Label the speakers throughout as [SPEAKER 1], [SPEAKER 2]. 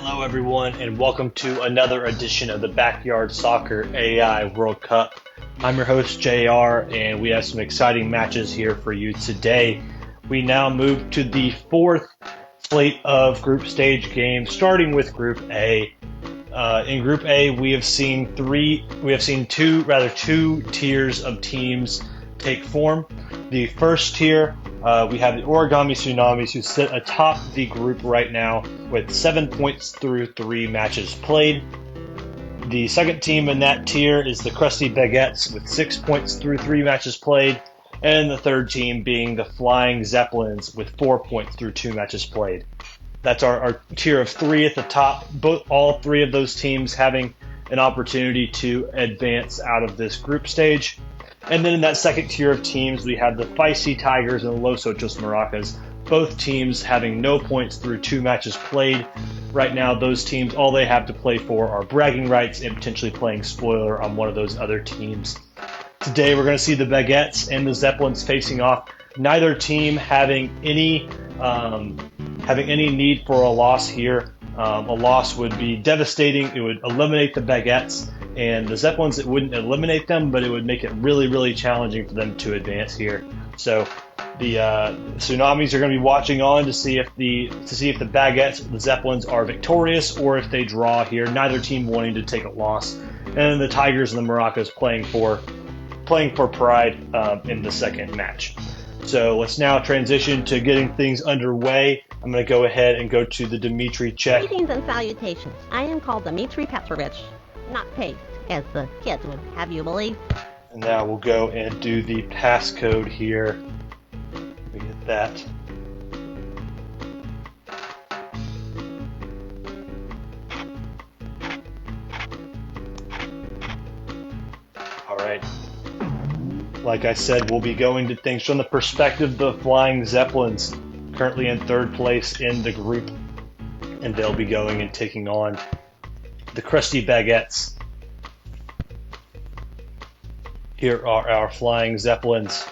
[SPEAKER 1] Hello, everyone, and welcome to another edition of the Backyard Soccer AI World Cup. I'm your host, JR, and we have some exciting matches here for you today. We now move to the fourth slate of group stage games, starting with Group A. In Group A, we have seen two tiers of teams take form. The first tier, we have the Origami Tsunamis, who sit atop the group right now with 7 points through 3 matches played. The second team in that tier is the Krusty Baguettes with 6 points through 3 matches played. And the third team being the Flying Zeppelins with 4 points through 2 matches played. That's our tier of 3 at the top. All three of those teams having an opportunity to advance out of this group stage. And then in that second tier of teams, we have the Feisty Tigers and the Los Ocho Maracas, both teams having no points through 2 matches played. Right now, those teams, all they have to play for are bragging rights and potentially playing spoiler on one of those other teams. Today, we're going to see the Baguettes and the Zeppelins facing off, neither team having any need for a loss here. A loss would be devastating. It would eliminate the Baguettes, and the Zeppelins, it wouldn't eliminate them, but it would make it really, really challenging for them to advance here. So the Tsunamis are going to be watching on to see if the Baguettes, the Zeppelins, are victorious or if they draw here. Neither team wanting to take a loss, and then the Tigers and the Maracas playing for pride in the second match. So let's now transition to getting things underway. I'm going to go ahead and go to the Dimitri check.
[SPEAKER 2] Greetings and salutations. I am called Dimitri Petrovich, not Paste, as the kids would have you believe.
[SPEAKER 1] And now we'll go and do the passcode here. Let me get that. All right. Like I said, we'll be going to things from the perspective of the Flying Zeppelins, currently in third place in the group, and they'll be going and taking on the Krusty Baguettes. Here are our Flying Zeppelins.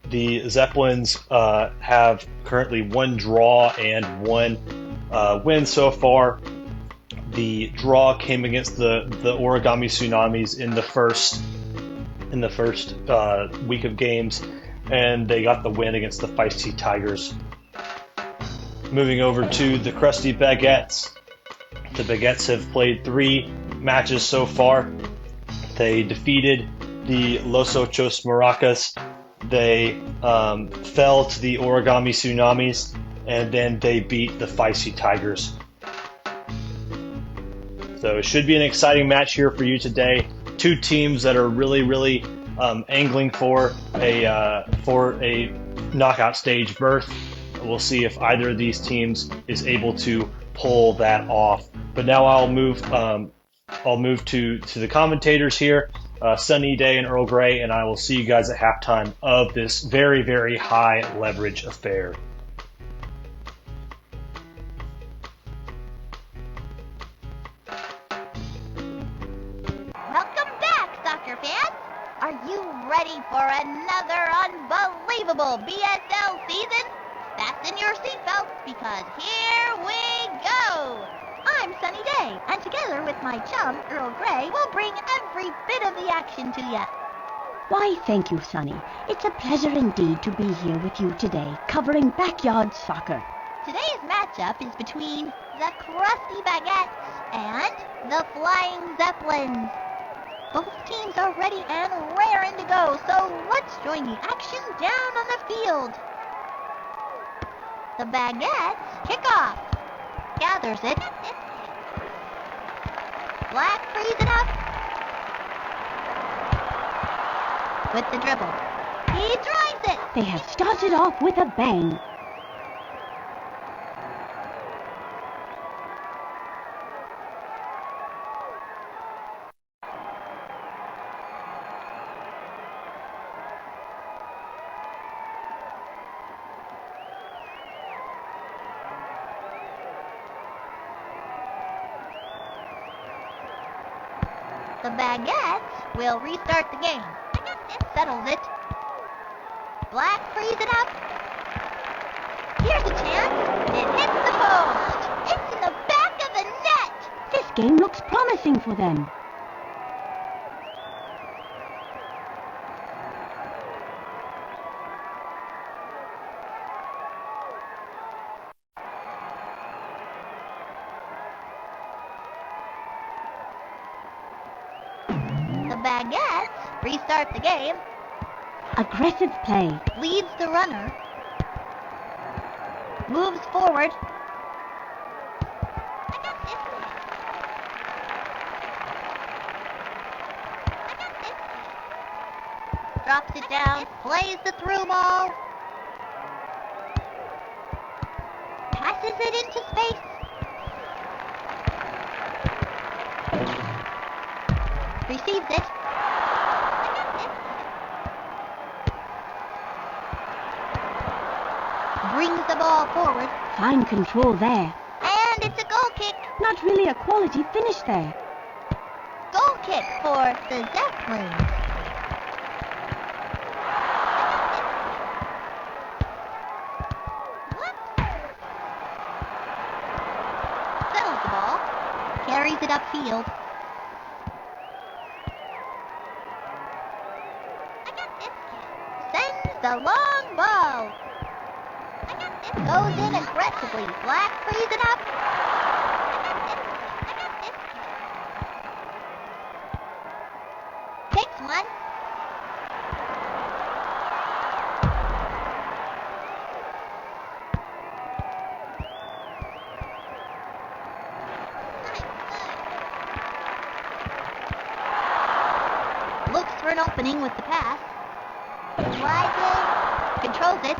[SPEAKER 1] The Zeppelins have currently 1 draw and 1 win so far. The draw came against the Origami Tsunamis in the first week of games, and they got the win against the Feisty Tigers. Moving over to the Krusty Baguettes. The Baguettes have played 3 matches so far. They defeated the Los Ocho Maracas. They fell to the Origami Tsunamis, and then they beat the Feisty Tigers. So it should be an exciting match here for you today. 2 teams that are really, really angling for a knockout stage berth. We'll see if either of these teams is able to pull that off. But now I'll move to the commentators here, Sunny Day and Earl Grey, and I will see you guys at halftime of this very, very high leverage affair.
[SPEAKER 3] Are you ready for another unbelievable BSL season? Fasten your seatbelts because here we go! I'm Sunny Day, and together with my chum, Earl Grey, we'll bring every bit of the action to you.
[SPEAKER 4] Why, thank you, Sunny. It's a pleasure indeed to be here with you today, covering backyard soccer.
[SPEAKER 3] Today's matchup is between the Krusty Baguettes and the Flying Zeppelins. Both teams are ready and raring to go, so let's join the action down on the field. The Baguettes kick off. Gathers it. Black frees it up. With the dribble. He drives it.
[SPEAKER 4] They have started off with a bang.
[SPEAKER 3] The Baguettes will restart the game. Settles it. Black frees it up. Here's a chance. It hits
[SPEAKER 4] game looks promising for them.
[SPEAKER 3] The Baguettes restart the game.
[SPEAKER 4] Aggressive play.
[SPEAKER 3] Leads the runner. Moves forward. Drops it down. Plays the through ball. Passes it into space. Receives it. Brings the ball forward.
[SPEAKER 4] Fine control there.
[SPEAKER 3] And it's a goal kick.
[SPEAKER 4] Not really a quality finish there.
[SPEAKER 3] Goal kick for the Zeppelins. Settles the ball. Carries it upfield. Sends the long ball. Goes in aggressively. Black frees it up. Takes one. Looks for an opening with the pass. Slides in. Controls it.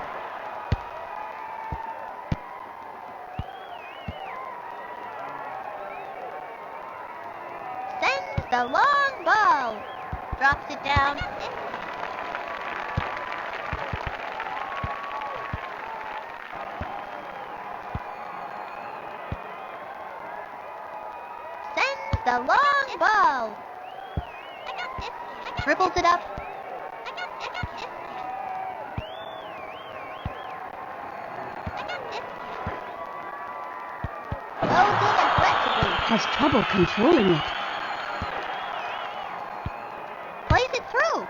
[SPEAKER 3] Sends the long ball. Drops it down. Sends the long ball. Dribbles it up. Goes in aggressively.
[SPEAKER 4] Has trouble controlling it.
[SPEAKER 3] Plays it through.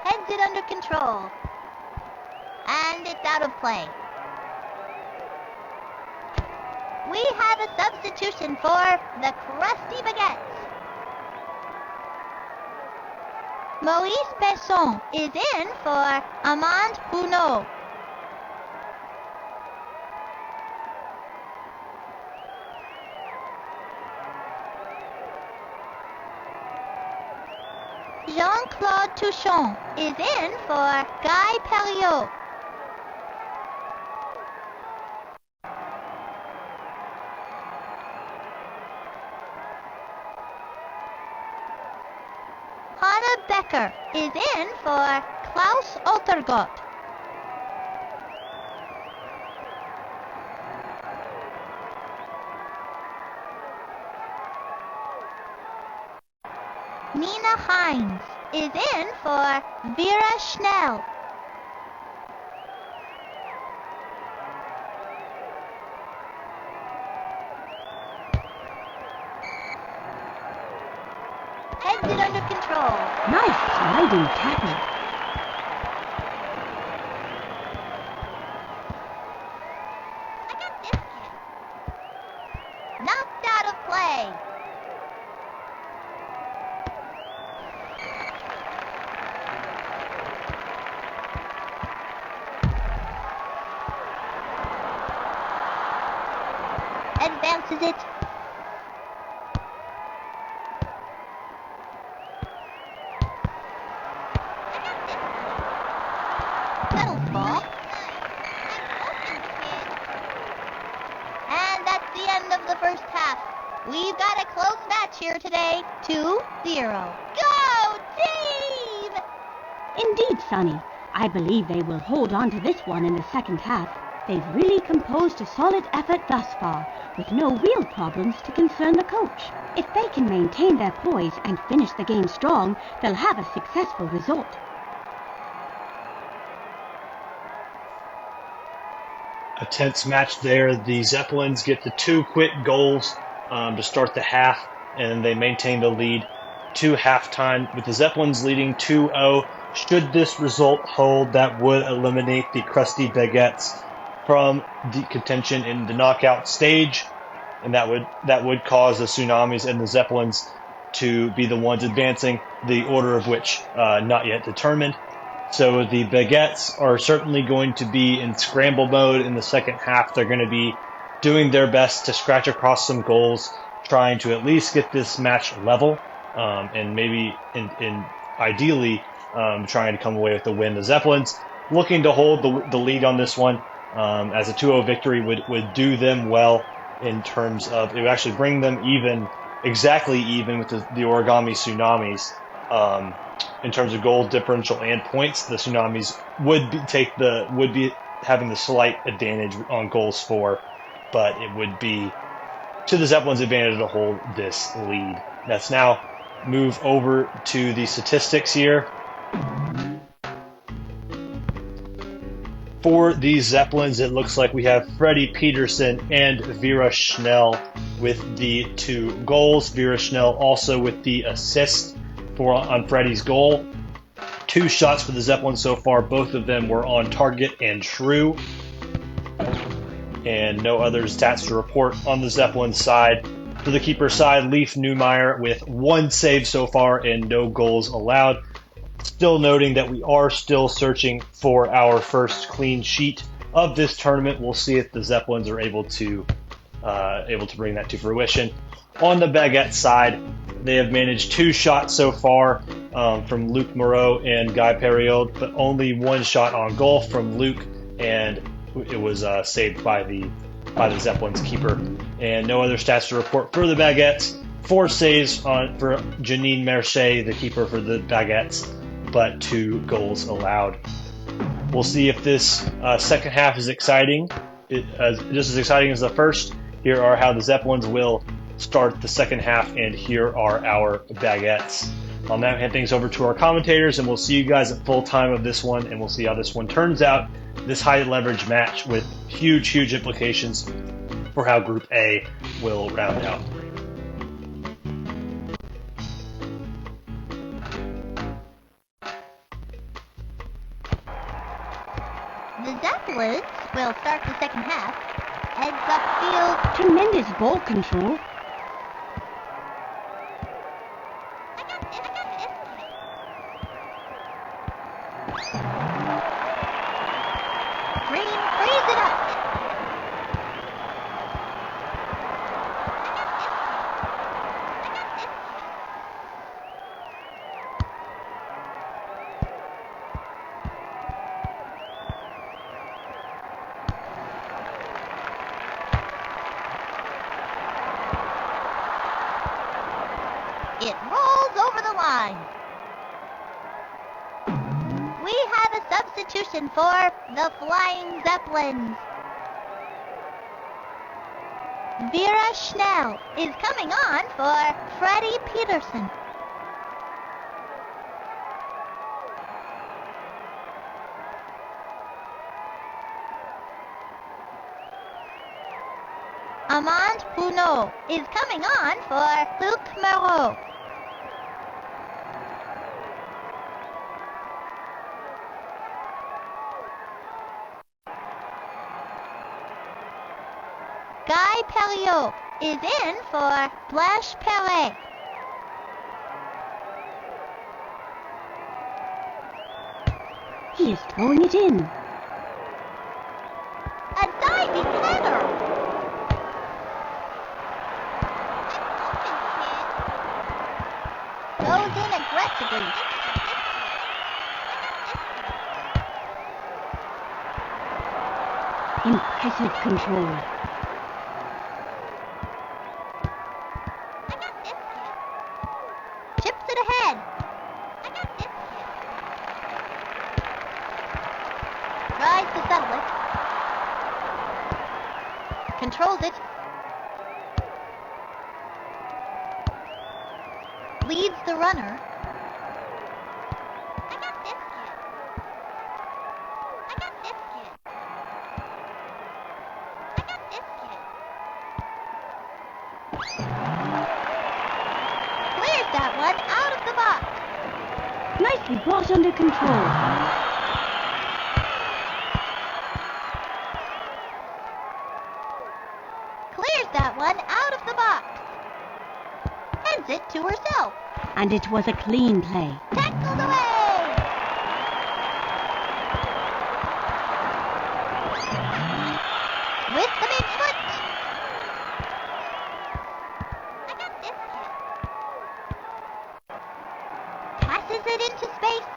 [SPEAKER 3] Heads it under control. And it's out of play. We have a substitution for the Crusty Baguettes. Maurice Besson is in for Amand Bruno. Jean-Claude Touchon is in for Guy Perriot. Hanna Becker is in for Klaus Altergott. Nina Hines is in for Vera Schnell. Heads it under control.
[SPEAKER 4] Nice sliding tackle.
[SPEAKER 3] Knocked out of play. Advances it. Settles the ball. And that's the end of the first half. We've got a close match here today. 2-0. Go team!
[SPEAKER 4] Indeed, Sonny. I believe they will hold on to this one in the second half. They've really composed a solid effort thus far, with no real problems to concern the coach. If they can maintain their poise and finish the game strong, they'll have a successful result.
[SPEAKER 1] A tense match there. The Zeppelins get the 2 quick goals to start the half, and they maintain the lead to halftime with the Zeppelins leading 2-0. Should this result hold, that would eliminate the Krusty Baguettes from the contention in the knockout stage, and that would cause the Tsunamis and the Zeppelins to be the ones advancing, the order of which not yet determined. So the Baguettes are certainly going to be in scramble mode in the second half. They're going to be doing their best to scratch across some goals, trying to at least get this match level, and maybe ideally trying to come away with the win. The Zeppelins looking to hold the lead on this one, as a 2-0 victory would do them well in terms of, it would actually bring them exactly even with the Origami Tsunamis. In terms of goal differential and points, the Tsunamis would be having the slight advantage on goals for, but it would be to the Zeppelins' advantage to hold this lead. Let's now move over to the statistics here. For the Zeppelins, it looks like we have Freddie Peterson and Vera Schnell with the 2 goals. Vera Schnell also with the assist on Freddie's goal. 2 shots for the Zeppelins so far. Both of them were on target and true. And no other stats to report on the Zeppelin side. For the keeper side, Leif Neumeyer with 1 save so far and no goals allowed. Still noting that we are still searching for our first clean sheet of this tournament. We'll see if the Zeppelins are able to bring that to fruition. On the Baguette side, they have managed 2 shots so far from Luc Moreau and Guy Period, but only 1 shot on goal from Luc, and it was saved by the Zeppelins keeper. And no other stats to report for the Baguettes. 4 saves for Janine Mercier, the keeper for the Baguettes, but 2 goals allowed. We'll see if this second half is exciting, just as exciting as the first. Here are how the Zeppelins will start the second half, and here are our Baguettes. I'll now hand things over to our commentators, and we'll see you guys at full time of this one, and we'll see how this one turns out. This high leverage match with huge implications for how Group A will round out.
[SPEAKER 3] The Zeppelins will start the second half. Heads up field.
[SPEAKER 4] Tremendous ball control.
[SPEAKER 3] Green frees it up. It rolls over the line. We have a substitution for the Flying Zeppelins. Vera Schnell is coming on for Freddie Peterson. Amand Pounot is coming on for Luc Moreau. Guy Period is in for Blaise Perret.
[SPEAKER 4] He is throwing it in.
[SPEAKER 3] A diving header. Goes in aggressively.
[SPEAKER 4] Impressive control.
[SPEAKER 3] Chips it ahead. Tries to settle it. Controls it. Leads the runner.
[SPEAKER 4] be brought under control.
[SPEAKER 3] Clears that one out of the box. Heads it to herself.
[SPEAKER 4] And it was a clean play.
[SPEAKER 3] Tackled away. With the big foot. I got this kid. Passes it into space.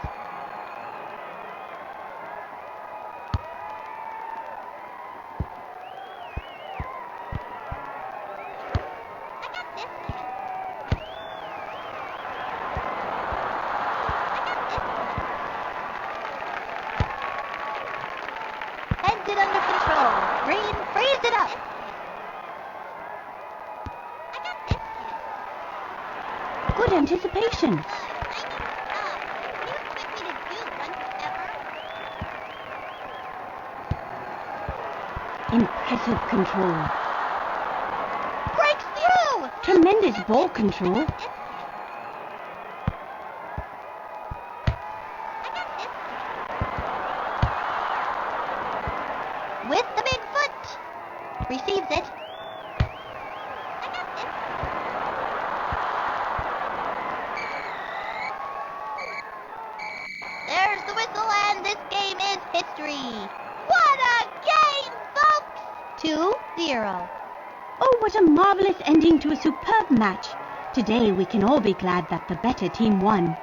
[SPEAKER 3] I got this kid. Heads it under control. Green frees it up. I got this kid.
[SPEAKER 4] Good anticipation.
[SPEAKER 3] What do you expect me to do, ever?
[SPEAKER 4] Impressive control.
[SPEAKER 3] Breaks through!
[SPEAKER 4] Tremendous ball control.
[SPEAKER 3] With the big foot. Receives it. There's the whistle and this game is history. What a game, folks! 2-0.
[SPEAKER 4] Oh, what a marvelous ending to a superb match. Today we can all be glad that the better team won.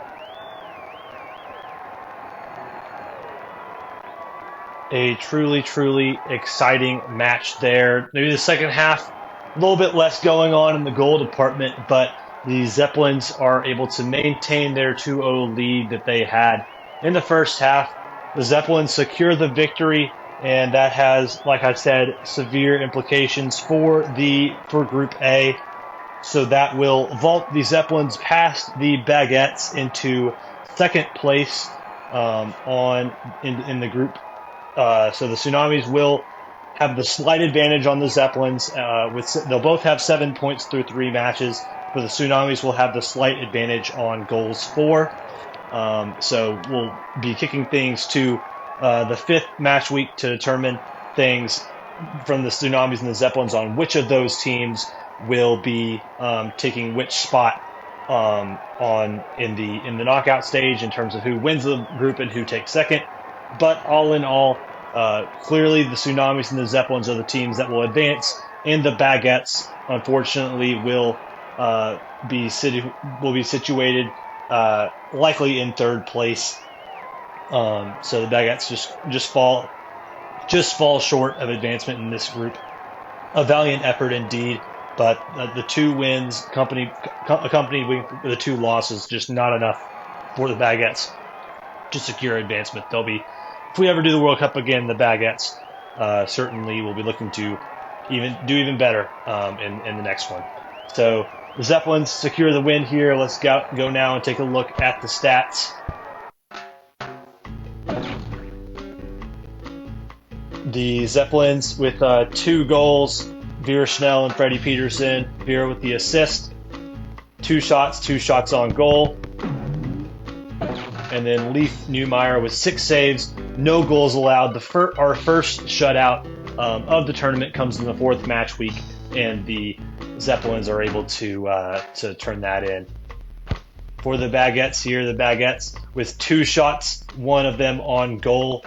[SPEAKER 1] A truly, truly exciting match there. Maybe the second half, a little bit less going on in the goal department, but the Zeppelins are able to maintain their 2-0 lead that they had in the first half. The Zeppelins secure the victory, and that has, like I said, severe implications for Group A. So that will vault the Zeppelins past the Baguettes into second place in the group. So the Tsunamis will have the slight advantage on the Zeppelins. They'll both have 7 points through 3 matches, but the Tsunamis will have the slight advantage on goals for. So we'll be kicking things to the 5th match week to determine things from the Tsunamis and the Zeppelins on which of those teams will be taking which spot in the knockout stage in terms of who wins the group and who takes second. But all in all, clearly the Tsunamis and the Zeppelins are the teams that will advance, and the Baguettes, unfortunately, will be situated likely in third place. So the Baguettes just fall short of advancement in this group. A valiant effort indeed, but the 2 wins accompanied with the 2 losses, just not enough for the Baguettes to secure advancement. They'll be, if we ever do the World Cup again, the Baguettes certainly will be looking to do even better in the next one. So the Zeppelins secure the win here. Let's go now and take a look at the stats. The Zeppelins with 2 goals, Vera Schnell and Freddie Peterson. Vera with the assist, 2 shots on goal. And then Leif Neumeier with 6 saves, no goals allowed. Our first shutout of the tournament comes in the 4th match week, and the Zeppelins are able to turn that in. For the Baguettes here, the Baguettes with 2 shots, 1 of them on goal.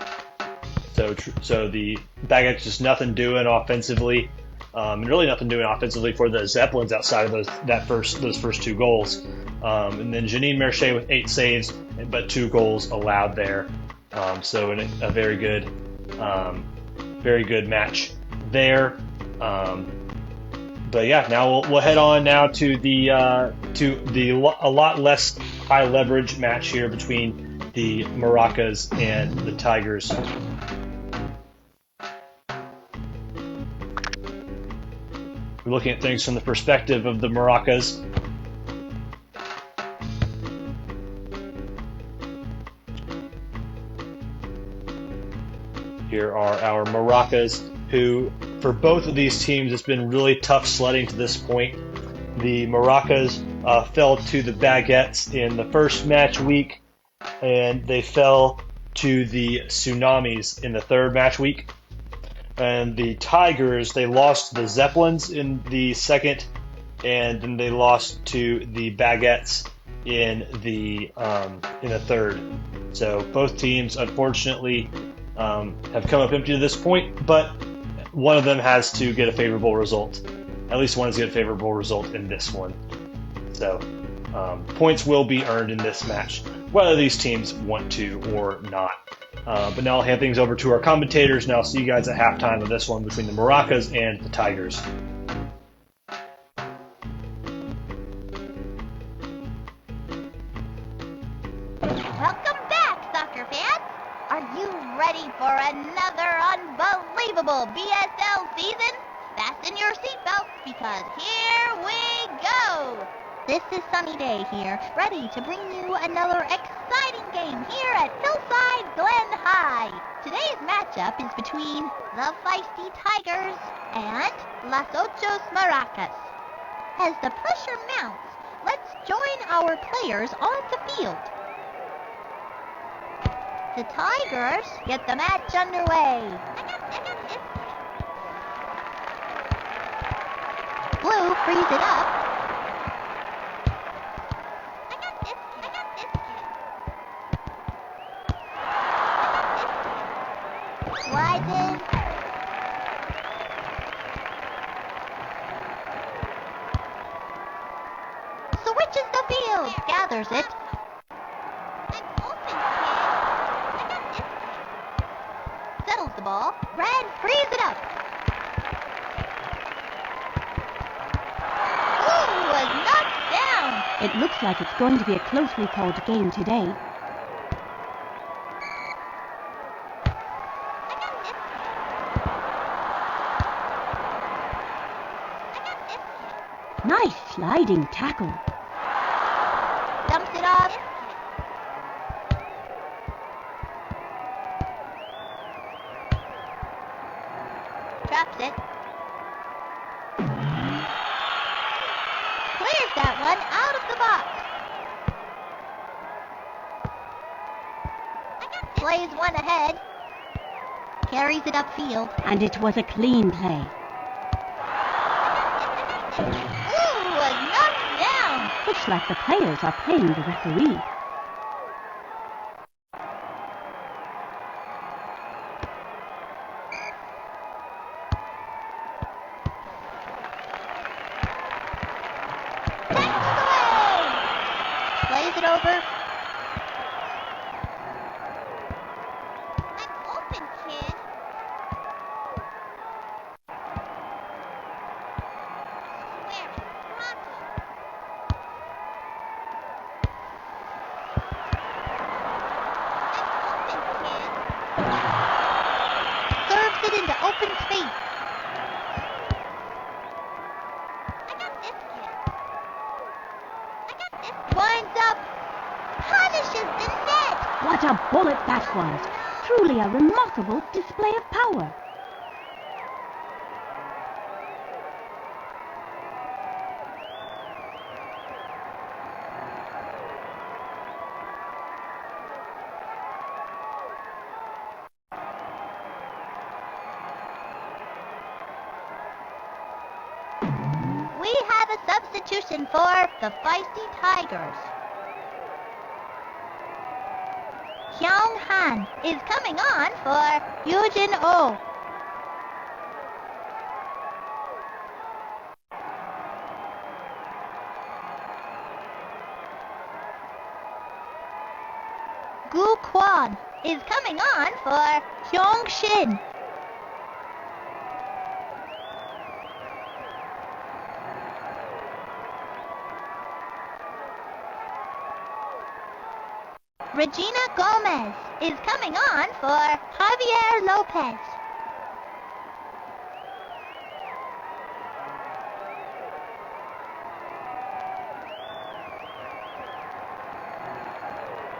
[SPEAKER 1] So the Baguettes just nothing doing offensively, and really nothing doing offensively for the Zeppelins outside of those first 2 goals. And then Janine Mercier with 8 saves, but 2 goals allowed there. So a very good match there. But yeah, now we'll head on now to a lot less high leverage match here between the Maracas and the Tigers. We're looking at things from the perspective of the Maracas. Here are our Maracas, who, for both of these teams, it's been really tough sledding to this point. The Maracas fell to the Baguettes in the first match week, and they fell to the Tsunamis in the third match week. And the Tigers, they lost to the Zeppelins in the second, and then they lost to the Baguettes in the third. So both teams, unfortunately, have come up empty to this point, but one of them has to get a favorable result. At least one has to get a favorable result in this one. So points will be earned in this match, whether these teams want to or not. But now I'll hand things over to our commentators, and I'll see you guys at halftime of this one between the Maracas and the Tigers.
[SPEAKER 3] Welcome back, soccer fans! Are you ready for another unbelievable BSL season? Fasten your seatbelts because here we go! This is Sunny Day here, ready to bring you another exciting game here at Hillside Glen High. Today's matchup is between the Feisty Tigers and Las Ochos Maracas. As the pressure mounts, let's join our players on the field. The Tigers get the match underway. Blue frees it up. Slides in. Switches the field. Gathers it. Settles the ball. Red frees it up. Blue was knocked down.
[SPEAKER 4] It looks like it's going to be a closely called game today. Nice sliding tackle.
[SPEAKER 3] Dumps it off. Traps it. Clears that one out of the box. Plays one ahead. Carries it upfield.
[SPEAKER 4] And it was a clean play.
[SPEAKER 3] Ooh, was knocked down.
[SPEAKER 4] Looks like the players are playing the referee.
[SPEAKER 3] Tackles away. Plays it over. I'm open, kid. Square it, pronto. I'm open, kid. Serves it into open space. I got this, kid. Winds up. Punishes the net.
[SPEAKER 4] What a bullet that was! Truly a remarkable display of power.
[SPEAKER 3] We have a substitution for the Feisty Tigers. Hyung Han is coming on for Yujin Oh. Gu Kwan is coming on for Hyung Shin. Regina Gomez is coming on for Javier Lopez.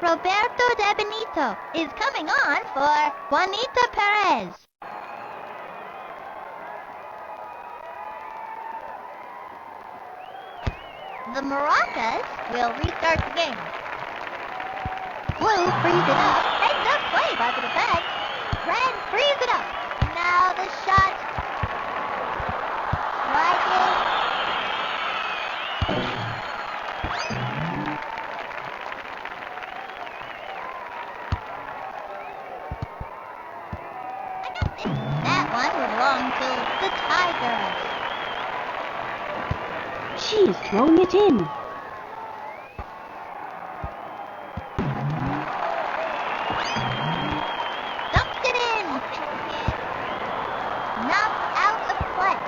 [SPEAKER 3] Roberto De Benito is coming on for Juanita Perez. The Maracas will restart the game. Blue frees it up. Heads up play by the defense. Red frees it up. Now the shot. Striking. That one would belong to the Tigers.
[SPEAKER 4] She's throwing it in.
[SPEAKER 3] Dumped it in. Knocked out of play.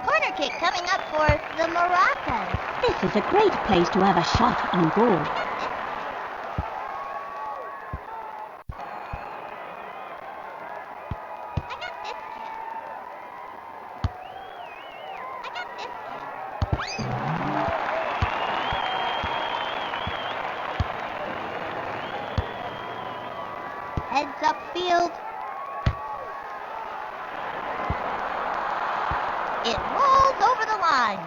[SPEAKER 3] Corner kick coming up for the Maracas.
[SPEAKER 4] This is a great place to have a shot on goal.
[SPEAKER 3] Heads upfield. It rolls over the line.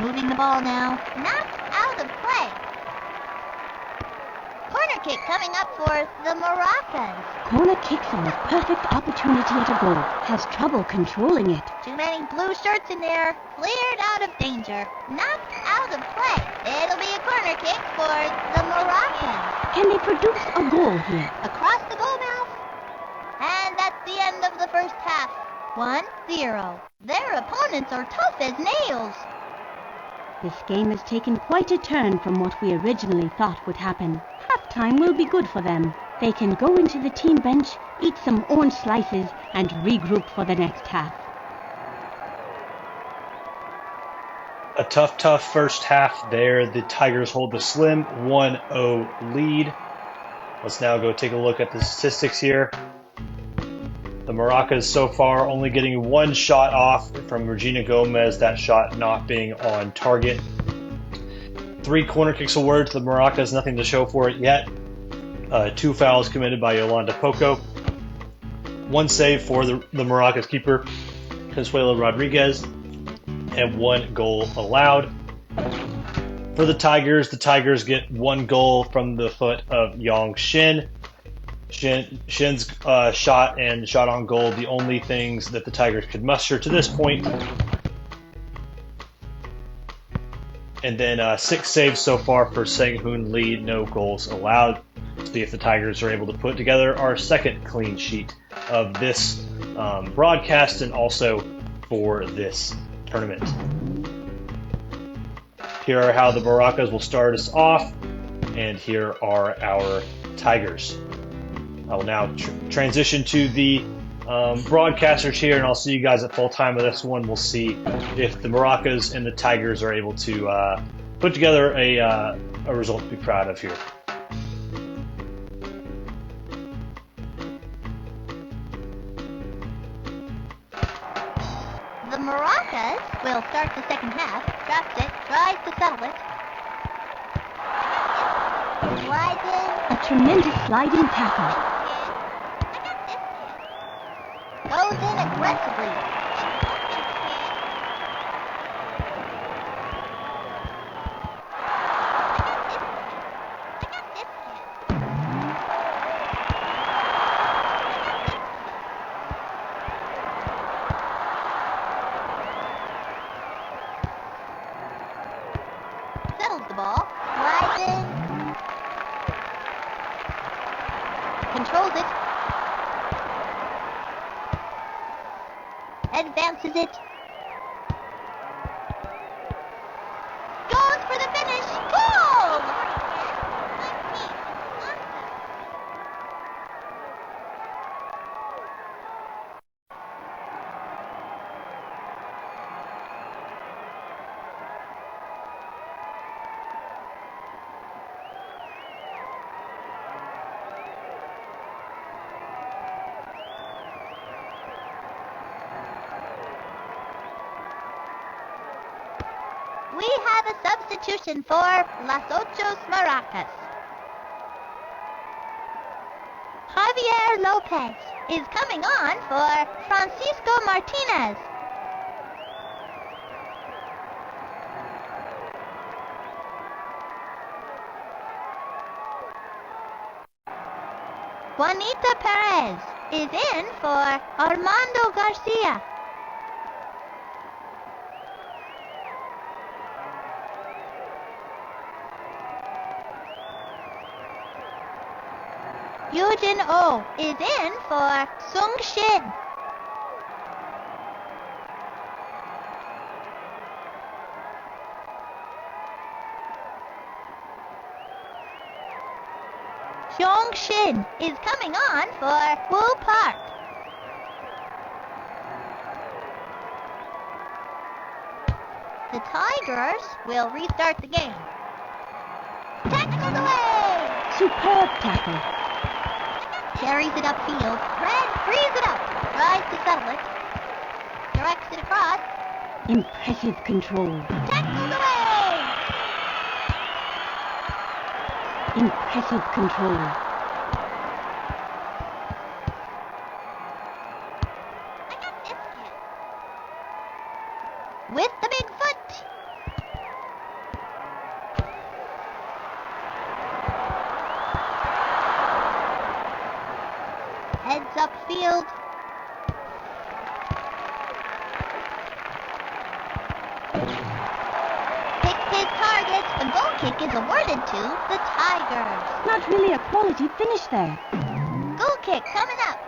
[SPEAKER 3] Moving the ball now. Knocked out of play. Corner kick coming up for the Maracas.
[SPEAKER 4] Corner kicks are a perfect opportunity at a goal. Has trouble controlling it.
[SPEAKER 3] Too many blue shirts in there. Cleared out of danger. Knocked out of play. It'll be a corner kick for the Maracas.
[SPEAKER 4] Can they produce a goal here?
[SPEAKER 3] Across the goal mouth. And that's the end of the first half. 1-0. Their opponents are tough as nails.
[SPEAKER 4] This game has taken quite a turn from what we originally thought would happen. Halftime will be good for them. They can go into the team bench, eat some orange slices, and regroup for the next half.
[SPEAKER 1] A tough first half there. The Tigers hold the slim 1-0 lead. Let's now go take a look at the statistics here. The Maracas so far only getting one shot off from Regina Gomez, that shot not being on target. 3 corner kicks awarded to the Maracas, nothing to show for it yet. 2 fouls committed by Yolanda Poco. 1 save for the Maracas keeper, Consuelo Rodriguez, and 1 goal allowed. For the Tigers get 1 goal from the foot of Yang Shin. Shin's shot and shot on goal, the only things that the Tigers could muster to this point. And then 6 saves so far for Sang-Hoon Lee, no goals allowed. See if the Tigers are able to put together our second clean sheet of this broadcast and also for this tournament. Here are how the Maracas will start us off, and here are our Tigers. I will now transition to the broadcasters here, and I'll see you guys at full time of this one. We'll see if the Maracas and the Tigers are able to put together a result to be proud of here.
[SPEAKER 3] The Maracas will start the second half. Drops it, tries to settle it. Slides in.
[SPEAKER 4] A tremendous sliding tackle.
[SPEAKER 3] Goes in aggressively. Settles the ball. Slides in. Controls it. Advances it. Goes for the finish. Goal! We have a substitution for Las Ochos Maracas. Javier Lopez is coming on for Francisco Martinez. Juanita Perez is in for Armando Garcia. Yujin Oh is in for Sung Shin. Hyung Shin is coming on for Woo Park. The Tigers will restart the game. Tackled away!
[SPEAKER 4] Superb tackle.
[SPEAKER 3] Carries it upfield. Red frees it up. Tries to settle it. Directs it across.
[SPEAKER 4] Impressive control.
[SPEAKER 3] Tackled away!
[SPEAKER 4] Impressive control.
[SPEAKER 3] I got this kid. With the big foot. Heads upfield. Picks his target. The goal kick is awarded to the Tigers.
[SPEAKER 4] Not really a quality finish there.
[SPEAKER 3] Goal kick coming up.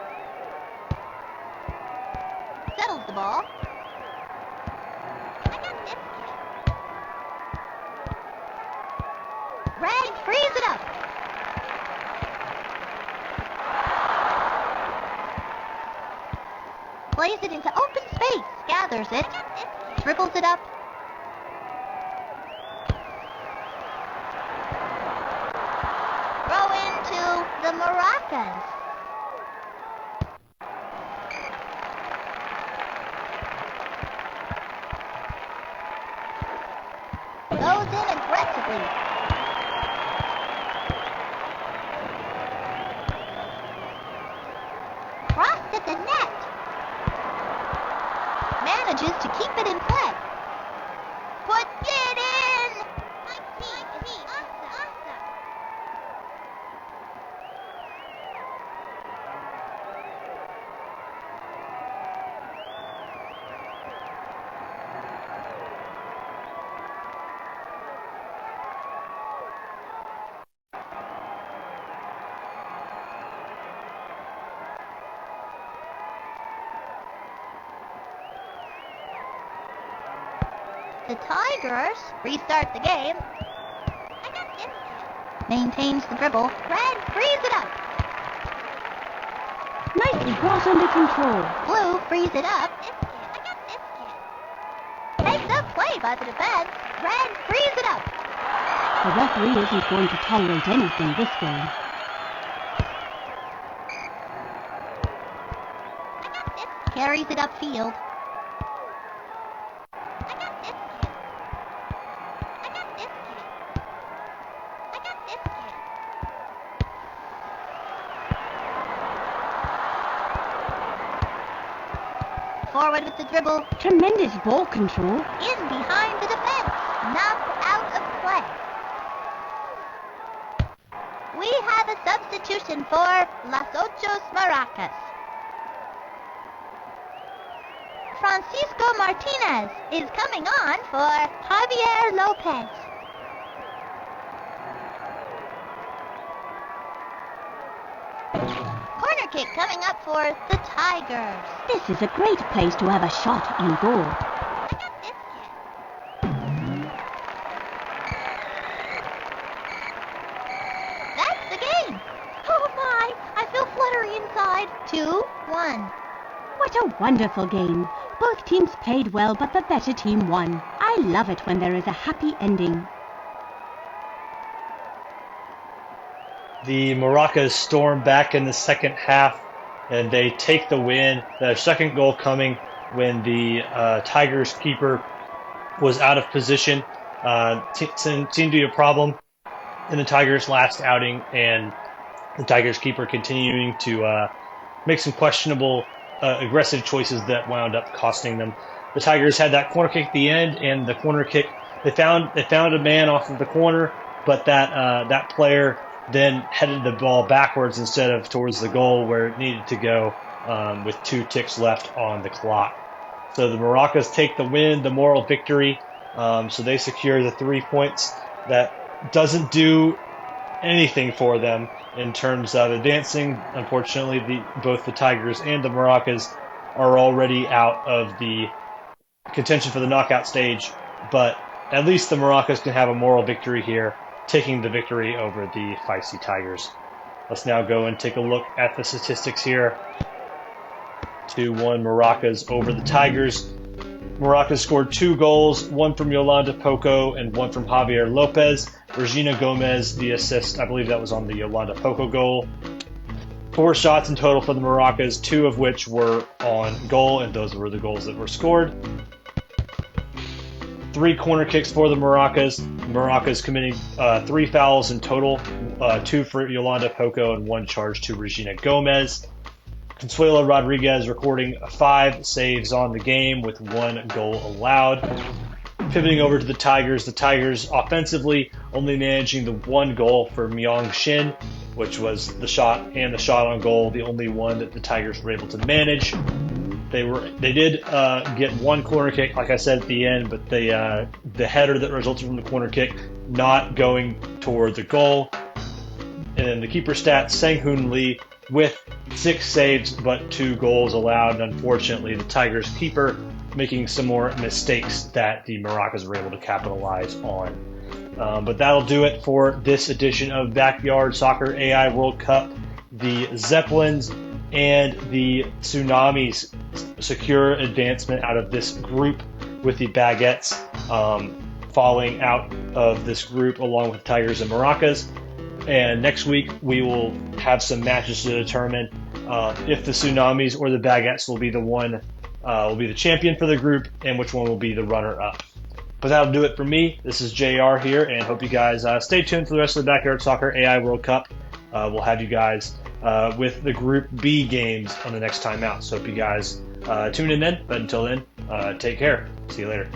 [SPEAKER 3] Settles the ball. I got this kid. Red frees it up. Plays it into open space. Gathers it. Dribbles it up. Throw into the Maracas. Goes in aggressively. Crossed at the net. Manages to keep it in play. Puts it in! Awesome. The Tigers restart the game. I got this kid. Maintains the dribble. Red frees it up.
[SPEAKER 4] Nicely brought under control.
[SPEAKER 3] Blue frees it up. I got this kid. Takes up play by the defense. Red frees it up.
[SPEAKER 4] The referee isn't going to tolerate anything this game.
[SPEAKER 3] I got this kid. Carries it upfield. I got this kid. I got this kid. I got this kid. Forward with the dribble.
[SPEAKER 4] Tremendous ball control.
[SPEAKER 3] In behind the defense. Knocked out of play. We have a substitution for Las Ochos Maracas. Francisco Martinez is coming on for Javier Lopez. Corner kick coming up for the Tigers.
[SPEAKER 4] This is a great place to have a shot on goal.
[SPEAKER 3] I got this kid. That's the game. Oh my, I feel fluttery inside. 2-1.
[SPEAKER 4] What a wonderful game. Both teams played well, but the better team won. I love it when there is a happy ending.
[SPEAKER 1] The Maracas storm back in the second half, and they take the win. The second goal coming when the Tigers keeper was out of position. Seemed to be a problem in the Tigers' last outing, and The Tigers keeper continuing to make some questionable aggressive choices that wound up costing them. The Tigers had that corner kick at the end, and the corner kick they found a man off of the corner, but that player then headed the ball backwards instead of towards the goal where it needed to go, with 2 ticks left on the clock. So the Maracas take the win, the moral victory. So they secure the 3 points. That doesn't do anything for them in terms of advancing. Unfortunately, both the Tigers and the Maracas are already out of the contention for the knockout stage, but at least the Maracas can have a moral victory here, taking the victory over the feisty Tigers. Let's now go and take a look at the statistics here. 2-1 Maracas over the Tigers. Maracas scored 2 goals, one from Yolanda Poco and one from Javier Lopez. Regina Gomez, the assist, I believe that was on the Yolanda Poco goal. 4 shots in total for the Maracas, 2 of which were on goal, and those were the goals that were scored. 3 corner kicks for the Maracas. Maracas committing 3 fouls in total, 2 for Yolanda Poco and 1 charge to Regina Gomez. Consuelo Rodriguez recording 5 saves on the game with 1 goal allowed. Pivoting over to the Tigers offensively only managing the 1 goal for Myung Shin, which was the shot on goal, the only one that the Tigers were able to manage. They did get 1 corner kick, like I said at the end, but the header that resulted from the corner kick not going toward the goal. And then the keeper stats, Sang-Hoon Lee with 6 saves but 2 goals allowed. And unfortunately, the Tigers keeper making some more mistakes that the Maracas were able to capitalize on. But that'll do it for this edition of Backyard Soccer AI World Cup. The Zeppelins and the Tsunamis secure advancement out of this group, with the Baguettes falling out of this group along with Tigers and Maracas. And next week we will have some matches to determine if the Tsunamis or the Baguettes will be the champion for the group, and which one will be the runner-up. But that'll do it for me. This is JR here, and hope you guys stay tuned for the rest of the Backyard Soccer AI World Cup. We'll have you guys with the Group B games on the next time out. So hope you guys tune in then. But until then, take care. See you later.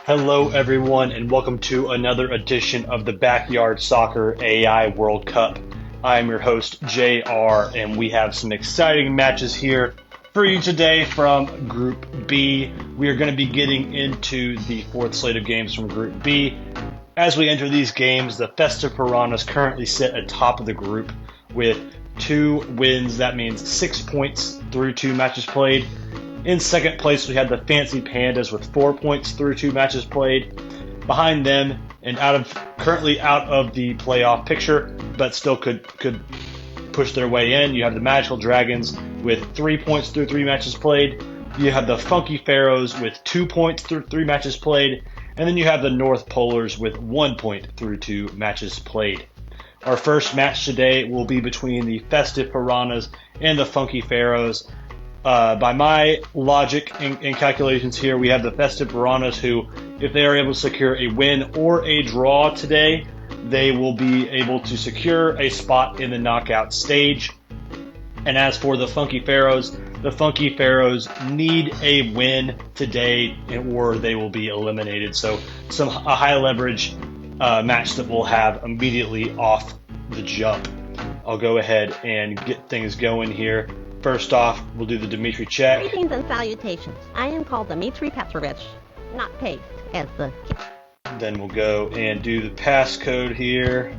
[SPEAKER 1] Hello, everyone, and welcome to another edition of the Backyard Soccer AI World Cup. I'm your host, JR, and we have some exciting matches here for you today from Group B. We are going to be getting into the 4th slate of games from Group B. As we enter these games, the Festive Piranhas currently sit atop of the group with 2 wins. That means 6 points through 2 matches played. In second place, we had the Fancy Pandas with 4 points through 2 matches played. Behind them, and currently out of the playoff picture, but still could push their way in, you have the Magical Dragons with 3 points through 3 matches played. You have the Funky Pharaohs with 2 points through 3 matches played. And then you have the North Polars with 1 point through 2 matches played. Our first match today will be between the Festive Piranhas and the Funky Pharaohs. By my logic and calculations here, we have the Festive Piranhas who, if they are able to secure a win or a draw today, they will be able to secure a spot in the knockout stage. And as for the Funky Pharaohs need a win today or they will be eliminated. So a high leverage match that we'll have immediately off the jump. I'll go ahead and get things going here. First off, we'll do the Dimitri check.
[SPEAKER 2] Greetings and salutations. I am called Dmitry Petrovich, not Paste, as the
[SPEAKER 1] Then we'll go and do the passcode here.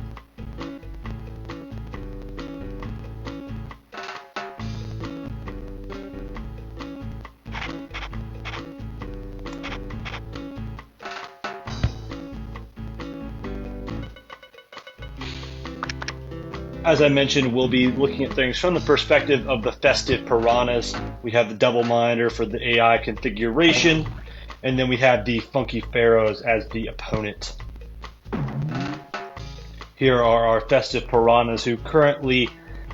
[SPEAKER 1] As I mentioned, we'll be looking at things from the perspective of the Festive Piranhas. We have the double monitor for the AI configuration, and then we have the Funky Pharaohs as the opponent. Here are our Festive Piranhas, who currently,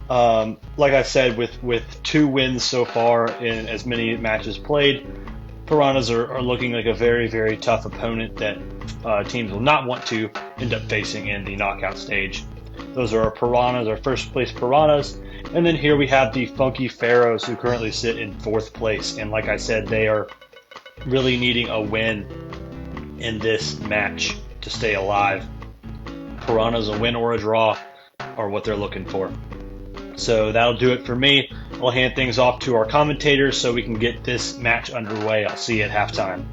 [SPEAKER 1] like I said, with 2 wins so far in as many matches played, Piranhas are looking like a very, very tough opponent that teams will not want to end up facing in the knockout stage. Those are our Piranhas, our first place Piranhas. And then here we have the Funky Pharaohs, who currently sit in fourth place. And like I said, they are really needing a win in this match to stay alive. Piranhas, a win or a draw, are what they're looking for. So that'll do it for me. I'll hand things off to our commentators so we can get this match underway. I'll see you at halftime.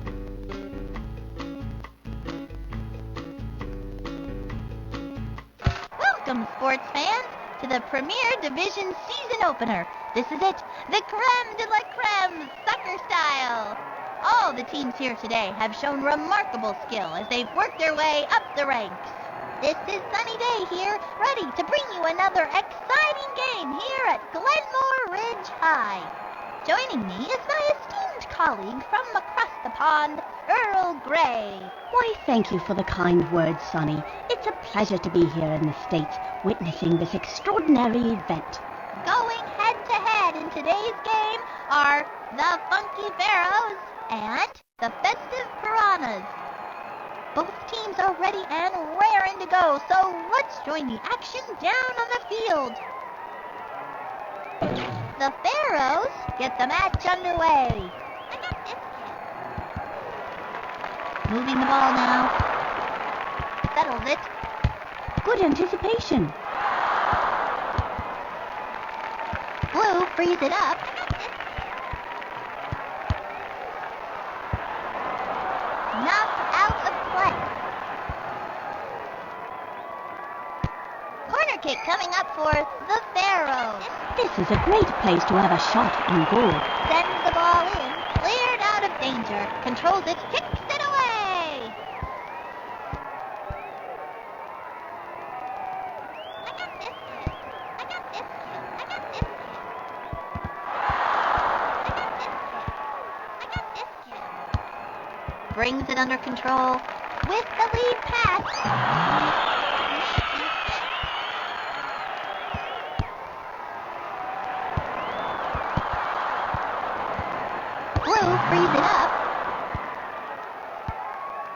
[SPEAKER 3] Welcome, sports fans, to the Premier Division season opener. This is it, the creme de la creme, soccer style. All the teams here today have shown remarkable skill as they've worked their way up the ranks. This is Sunny Day here, ready to bring you another exciting game here at Glenmore Ridge High. Joining me is my esteemed colleague from across the pond, Earl Grey.
[SPEAKER 4] Why, thank you for the kind words, Sonny. It's a pleasure to be here in the States, witnessing this extraordinary event.
[SPEAKER 3] Going head-to-head in today's game are the Funky Pharaohs and the Festive Piranhas. Both teams are ready and raring to go, so let's join the action down on the field. The Pharaohs get the match underway. I got this kid. Moving the ball now. Settles it.
[SPEAKER 4] Good anticipation.
[SPEAKER 3] Blue frees it up. Knocked out of play. Corner kick coming up for the Pharaohs.
[SPEAKER 4] This is a great place to have a shot on goal.
[SPEAKER 3] Sends the ball in, cleared out of danger, controls it, kicks it away. I got this kid. I got this kid. I got this kid. I got this kid. I got this kid. Brings it under control with the lead pass. Blue frees it up.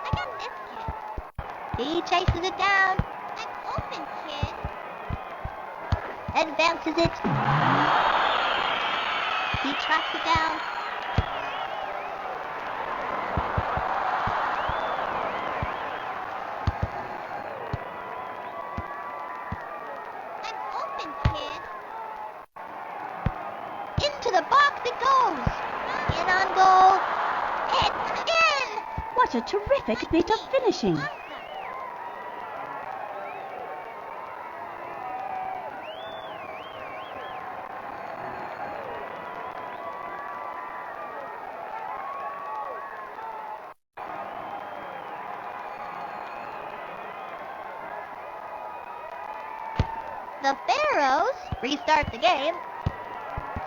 [SPEAKER 3] I got this kid. He chases it down. I'm open, kid. Advances it. He tracks it down. I'm open, kid. Into the box it goes. In on goal. It's in!
[SPEAKER 4] What a terrific bit of finishing.
[SPEAKER 3] Awesome. The Pharaohs restart the game.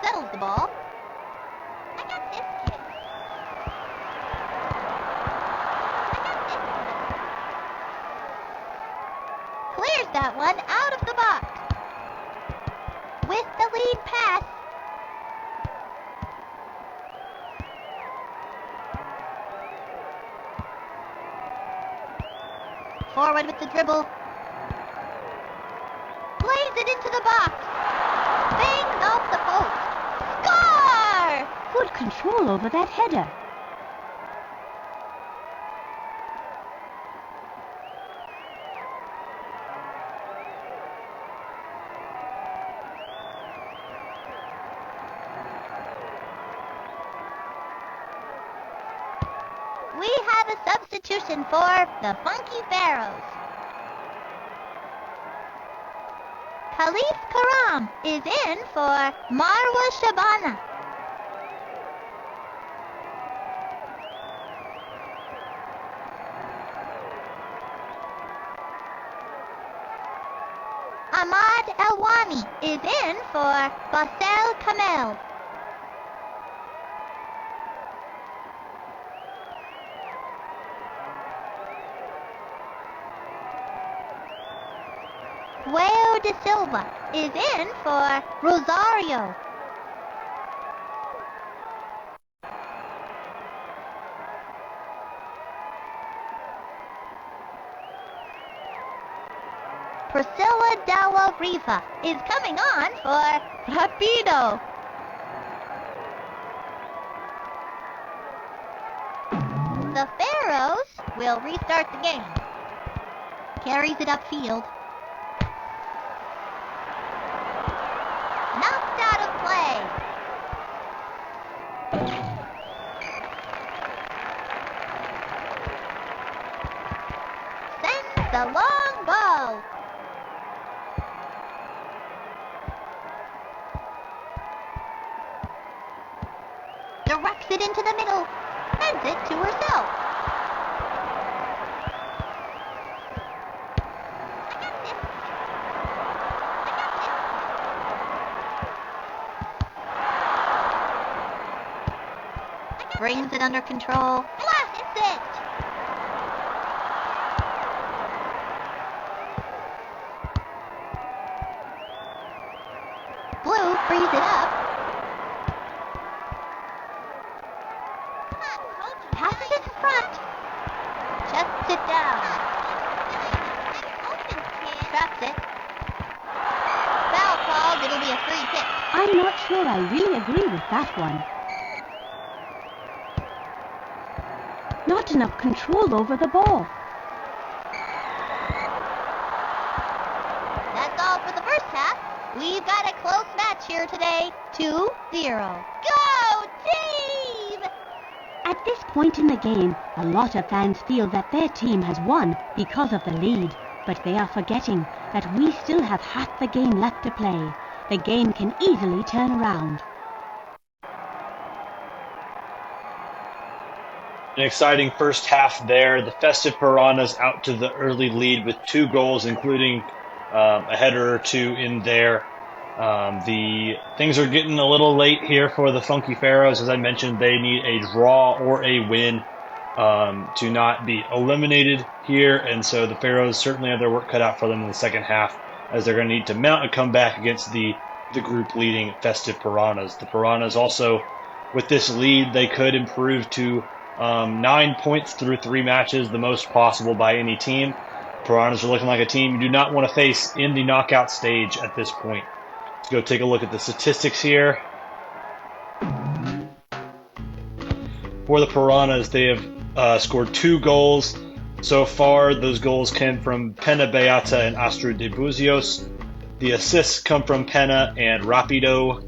[SPEAKER 3] Settles the ball. I got this kid. I got this kid. Clears that one out of the box. With the lead pass. Forward with the dribble. Plays it into the box. Bangs off the post. Score!
[SPEAKER 4] Good control over that header.
[SPEAKER 3] We have a substitution for the Funky Pharaohs. Khalif Karam is in for Marwa Shabana. Ahmad Elwani is in for Basel Kamel. Gueo de Silva is in for Rosario. Priscilla Dawa Riva is coming on for Rapido. The Pharaohs will restart the game. Carries it upfield. Knocked out of play. Sends the long ball. Directs it into the middle. Sends it to herself. Brings it under control. Blasts it! Blue frees it up. Passes it in front. Just it down. Traps it. Foul called. It'll be a free kick.
[SPEAKER 4] I'm not sure I really agree with that one. Not enough control over the ball.
[SPEAKER 3] That's all for the first half. We've got a close match here today. 2-0. Go team!
[SPEAKER 4] At this point in the game, a lot of fans feel that their team has won because of the lead. But they are forgetting that we still have half the game left to play. The game can easily turn around.
[SPEAKER 1] An exciting first half there. The Festive Piranhas out to the early lead with 2 goals, including a header or 2 in there. The things are getting a little late here for the Funky Pharaohs. As I mentioned, they need a draw or a win to not be eliminated here. And so the Pharaohs certainly have their work cut out for them in the second half, as they're going to need to mount a comeback against the group leading Festive Piranhas. The Piranhas also, with this lead, they could improve to 9 points through 3 matches, the most possible by any team. Piranhas are looking like a team you do not want to face in the knockout stage at this point. Let's go take a look at the statistics here. For the Piranhas, they have scored 2 goals so far. Those goals came from Pena Beata and Astrud de Buzios. The assists come from Pena and Rapido.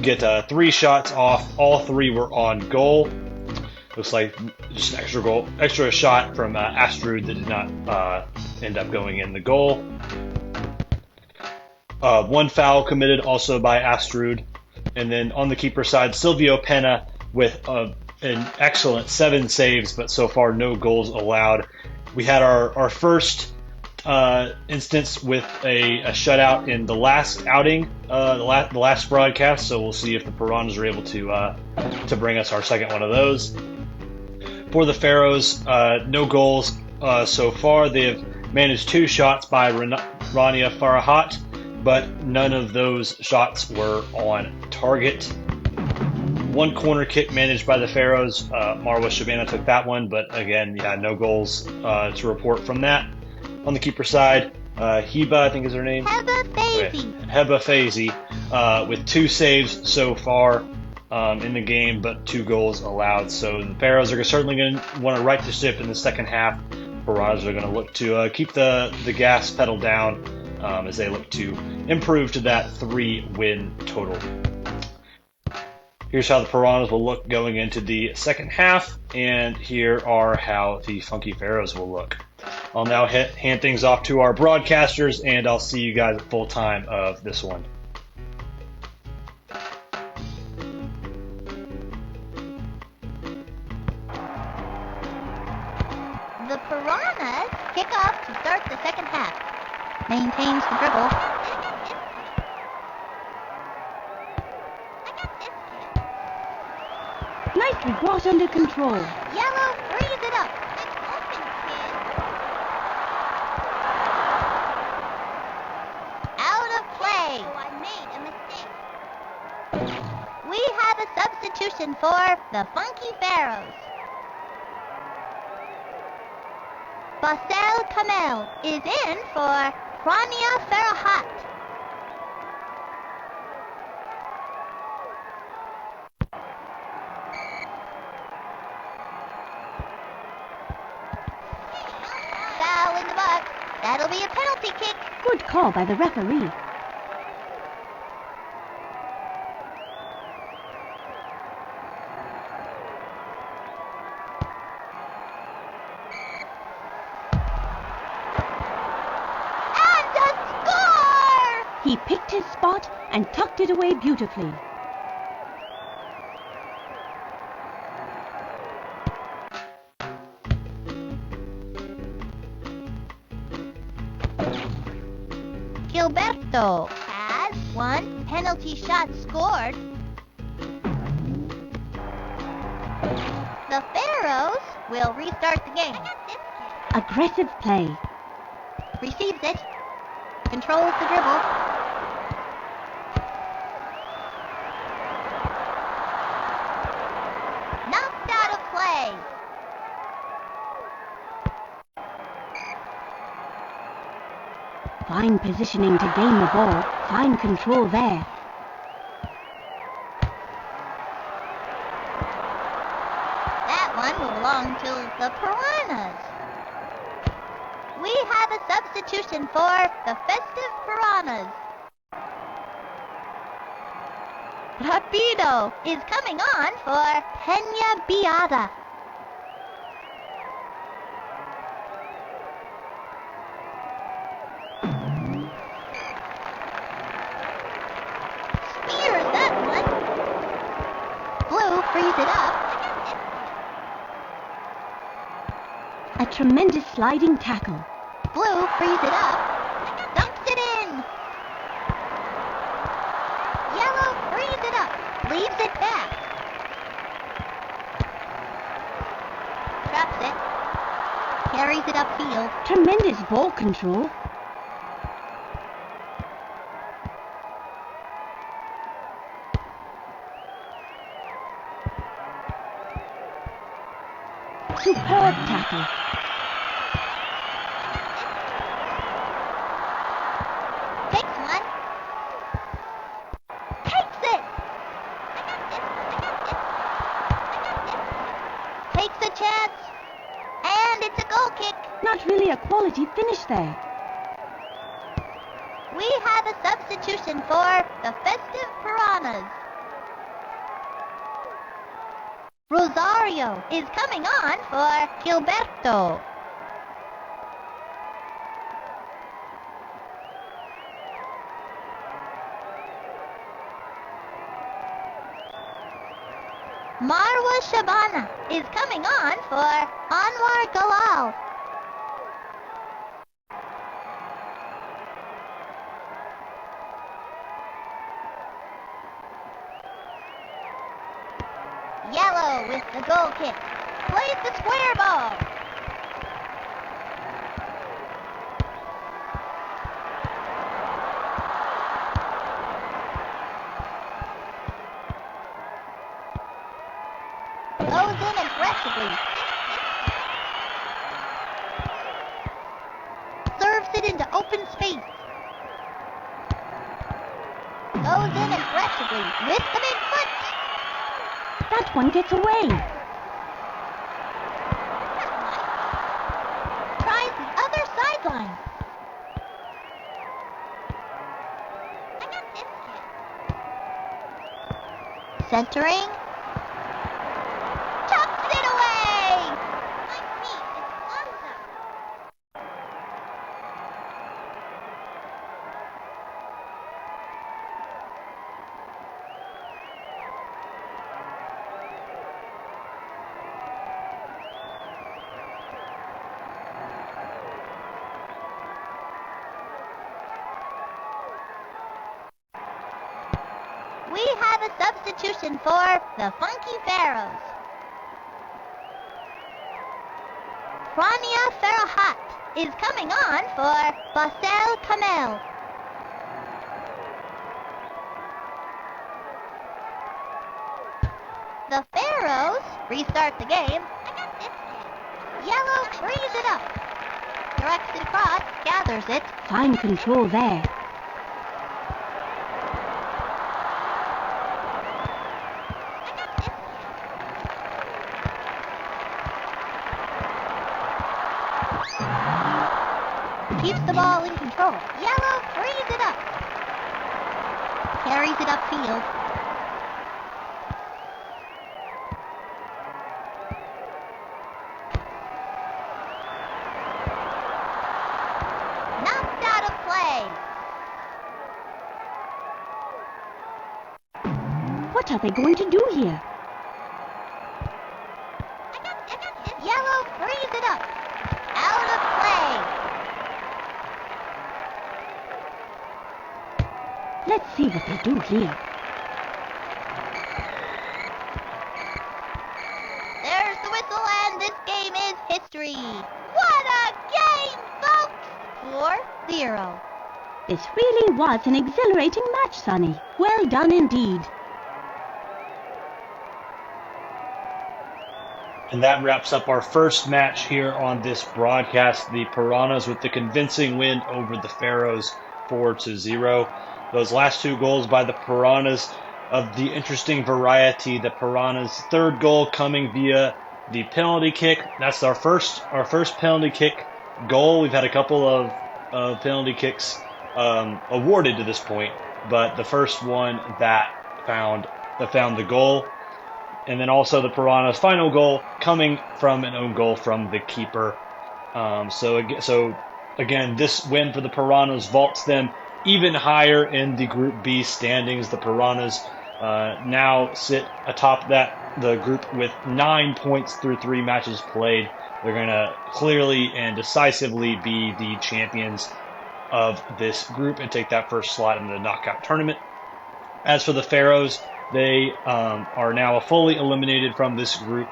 [SPEAKER 1] Get 3 shots off. All 3 were on goal. Looks like just an extra shot from Astrud that did not end up going in the goal. 1 foul committed also by Astrud. And then on the keeper side, Silvio Pena with an excellent 7 saves, but so far no goals allowed. We had our first instance with a shutout in the last outing, the last broadcast, so we'll see if the Piranhas are able to bring us our second one of those. For the Pharaohs, no goals so far. They have managed 2 shots by Rania Farahat, but none of those shots were on target. 1 corner kick managed by the Pharaohs. Marwa Shabana took that one, but again, no goals to report from that. On the keeper side, Heba, I think is her name.
[SPEAKER 3] Heba Fazy.
[SPEAKER 1] Heba Fazy, with 2 saves so far in the game, but 2 goals allowed. So the Pharaohs are certainly going to want to right the ship in the second half. Piranhas are going to look to keep the gas pedal down as they look to improve to that 3-win total. Here's how the Piranhas will look going into the second half, and here are how the Funky Pharaohs will look. I'll now hand things off to our broadcasters, and I'll see you guys at full time of this one.
[SPEAKER 3] The Piranhas kick off to start the second half. Maintains the dribble.
[SPEAKER 4] Nicely brought under control.
[SPEAKER 3] Yellow frees it up. Out of play. Oh, I made a mistake. We have a substitution for the Funky Pharaohs. Basel Kamel is in for Rania Ferahat. Foul in the box. That'll be a penalty kick.
[SPEAKER 4] Good call by the referee.
[SPEAKER 3] And a score!
[SPEAKER 4] He picked his spot and tucked it away beautifully.
[SPEAKER 3] Gilberto has one penalty shot scored. The Pharaohs will restart the game.
[SPEAKER 4] Aggressive play.
[SPEAKER 3] Receives it. Controls the dribble. Knocked out of play.
[SPEAKER 4] Fine positioning to gain the ball. Fine control there.
[SPEAKER 3] That one will belong to the Piranhas. We have a substitution for the Festive Piranhas. Rapido is coming on for Peña Biada. Spears that one. Blue frees it up.
[SPEAKER 4] A tremendous sliding tackle.
[SPEAKER 3] Blue frees it up. Dunks it in. Yellow frees it up. Leaves it back. Drops it. Carries it upfield.
[SPEAKER 4] Tremendous ball control. Superb tackle.
[SPEAKER 3] Takes one. Takes it. Takes a chance. And it's a goal kick.
[SPEAKER 4] Not really a quality finish there.
[SPEAKER 3] We have a substitution for the Festive Piranhas. Rosario is coming on for Gilberto. Marwa Shabana is coming on for Anwar Galal. Yellow with the goal kick. Plays the square ball. Goes in aggressively. Serves it into open space. Goes in aggressively with the big foot.
[SPEAKER 4] That one gets away.
[SPEAKER 3] Tries the other sideline. I got this kid. Centering. Tucks it away. My feet is awesome. We have a substitution for the Funky Pharaohs. Rania Ferahat is coming on for Basel Kamel. The Pharaohs restart the game. I got this kid. Yellow frees it up. Directs it across, gathers it.
[SPEAKER 4] Fine control there.
[SPEAKER 3] Keeps the ball in control. Yellow frees it up. Carries it upfield. Knocked out of play.
[SPEAKER 4] What are they going to do here?
[SPEAKER 3] Yellow frees it up. Out of play.
[SPEAKER 4] Let's see what they do here.
[SPEAKER 3] There's the whistle, and this game is history. What a game, folks! 4-0.
[SPEAKER 4] This really was an exhilarating match, Sonny. Well done indeed.
[SPEAKER 1] And that wraps up our first match here on this broadcast. The Piranhas with the convincing win over the Pharaohs 4-0. Those last two goals by the Piranhas of the interesting variety. The Piranhas' third goal coming via the penalty kick. That's our first penalty kick goal. We've had a couple of penalty kicks awarded to this point, but the first one that found the goal. And then also the Piranhas' final goal coming from an own goal from the keeper. So again, this win for the Piranhas vaults them even higher in the Group B standings. The Piranhas now sit atop the group with 9 points through 3 matches played. They're going to clearly and decisively be the champions of this group and take that first slot in the knockout tournament. As for the Pharaohs, they are now fully eliminated from this group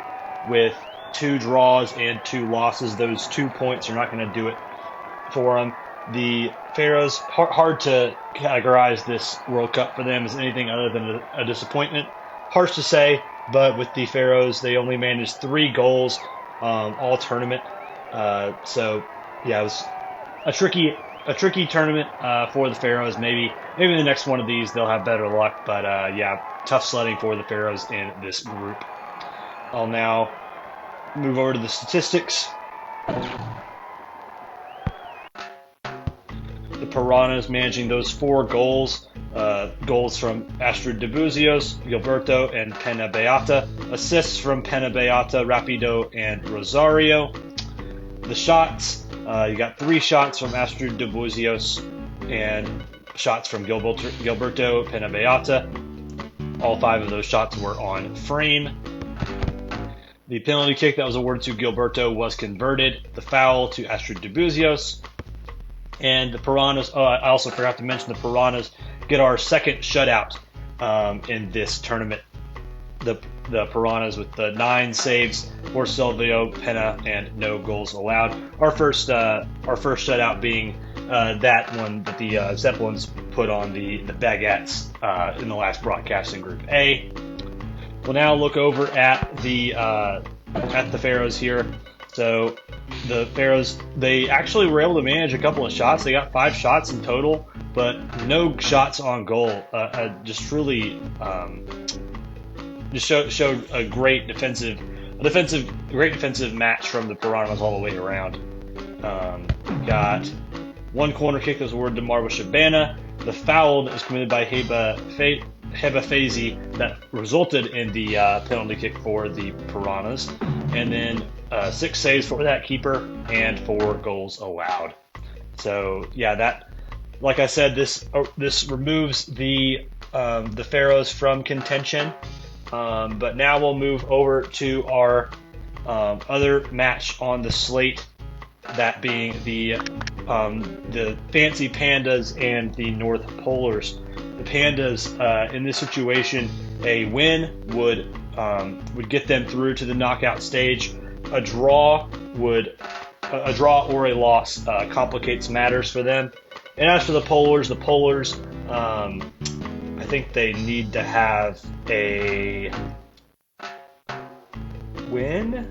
[SPEAKER 1] with 2 draws and 2 losses. Those 2 points are not going to do it for them. The Pharaohs, hard to categorize this World Cup for them as anything other than a disappointment. Harsh to say, but with the Pharaohs, they only managed 3 goals all tournament. So yeah, it was a tricky tournament for the Pharaohs. Maybe the next one of these they'll have better luck, but yeah, tough sledding for the Pharaohs in this group. I'll now move over to the statistics. The Piranhas managing those 4 goals. Goals from Astrid Debuzios, Gilberto, and Pena Beata. Assists from Pena Beata, Rapido, and Rosario. The shots, you got 3 shots from Astrid Debuzios and shots from Gilberto, Pena Beata. All 5 of those shots were on frame. The penalty kick that was awarded to Gilberto was converted. The foul to Astrid Debuzios. And the Piranhas, I also forgot to mention the Piranhas get our second shutout in this tournament. The Piranhas with the 9 saves for Silvio Pena and no goals allowed. Our first shutout being that one that the Zeppelins put on the Baguettes in the last broadcast in Group A. We'll now look over at the Pharaohs here. So the Pharaohs, they actually were able to manage a couple of shots. They got 5 shots in total, but no shots on goal. Just really showed a great defensive match from the Piranhas all the way around. Got 1 corner kick that was awarded to Marwa Shabana. The foul that was committed by Heba Faizi that resulted in the penalty kick for the Piranhas. And then 6 saves for that keeper and 4 goals allowed. So yeah, that, like I said, this removes the Pharaohs from contention. But now we'll move over to our other match on the slate, that being the Fancy Pandas and the North Polars. The Pandas, in this situation, a win would get them through to the knockout stage. A draw or a loss complicates matters for them. And as for the Polars, I think they need to have a win.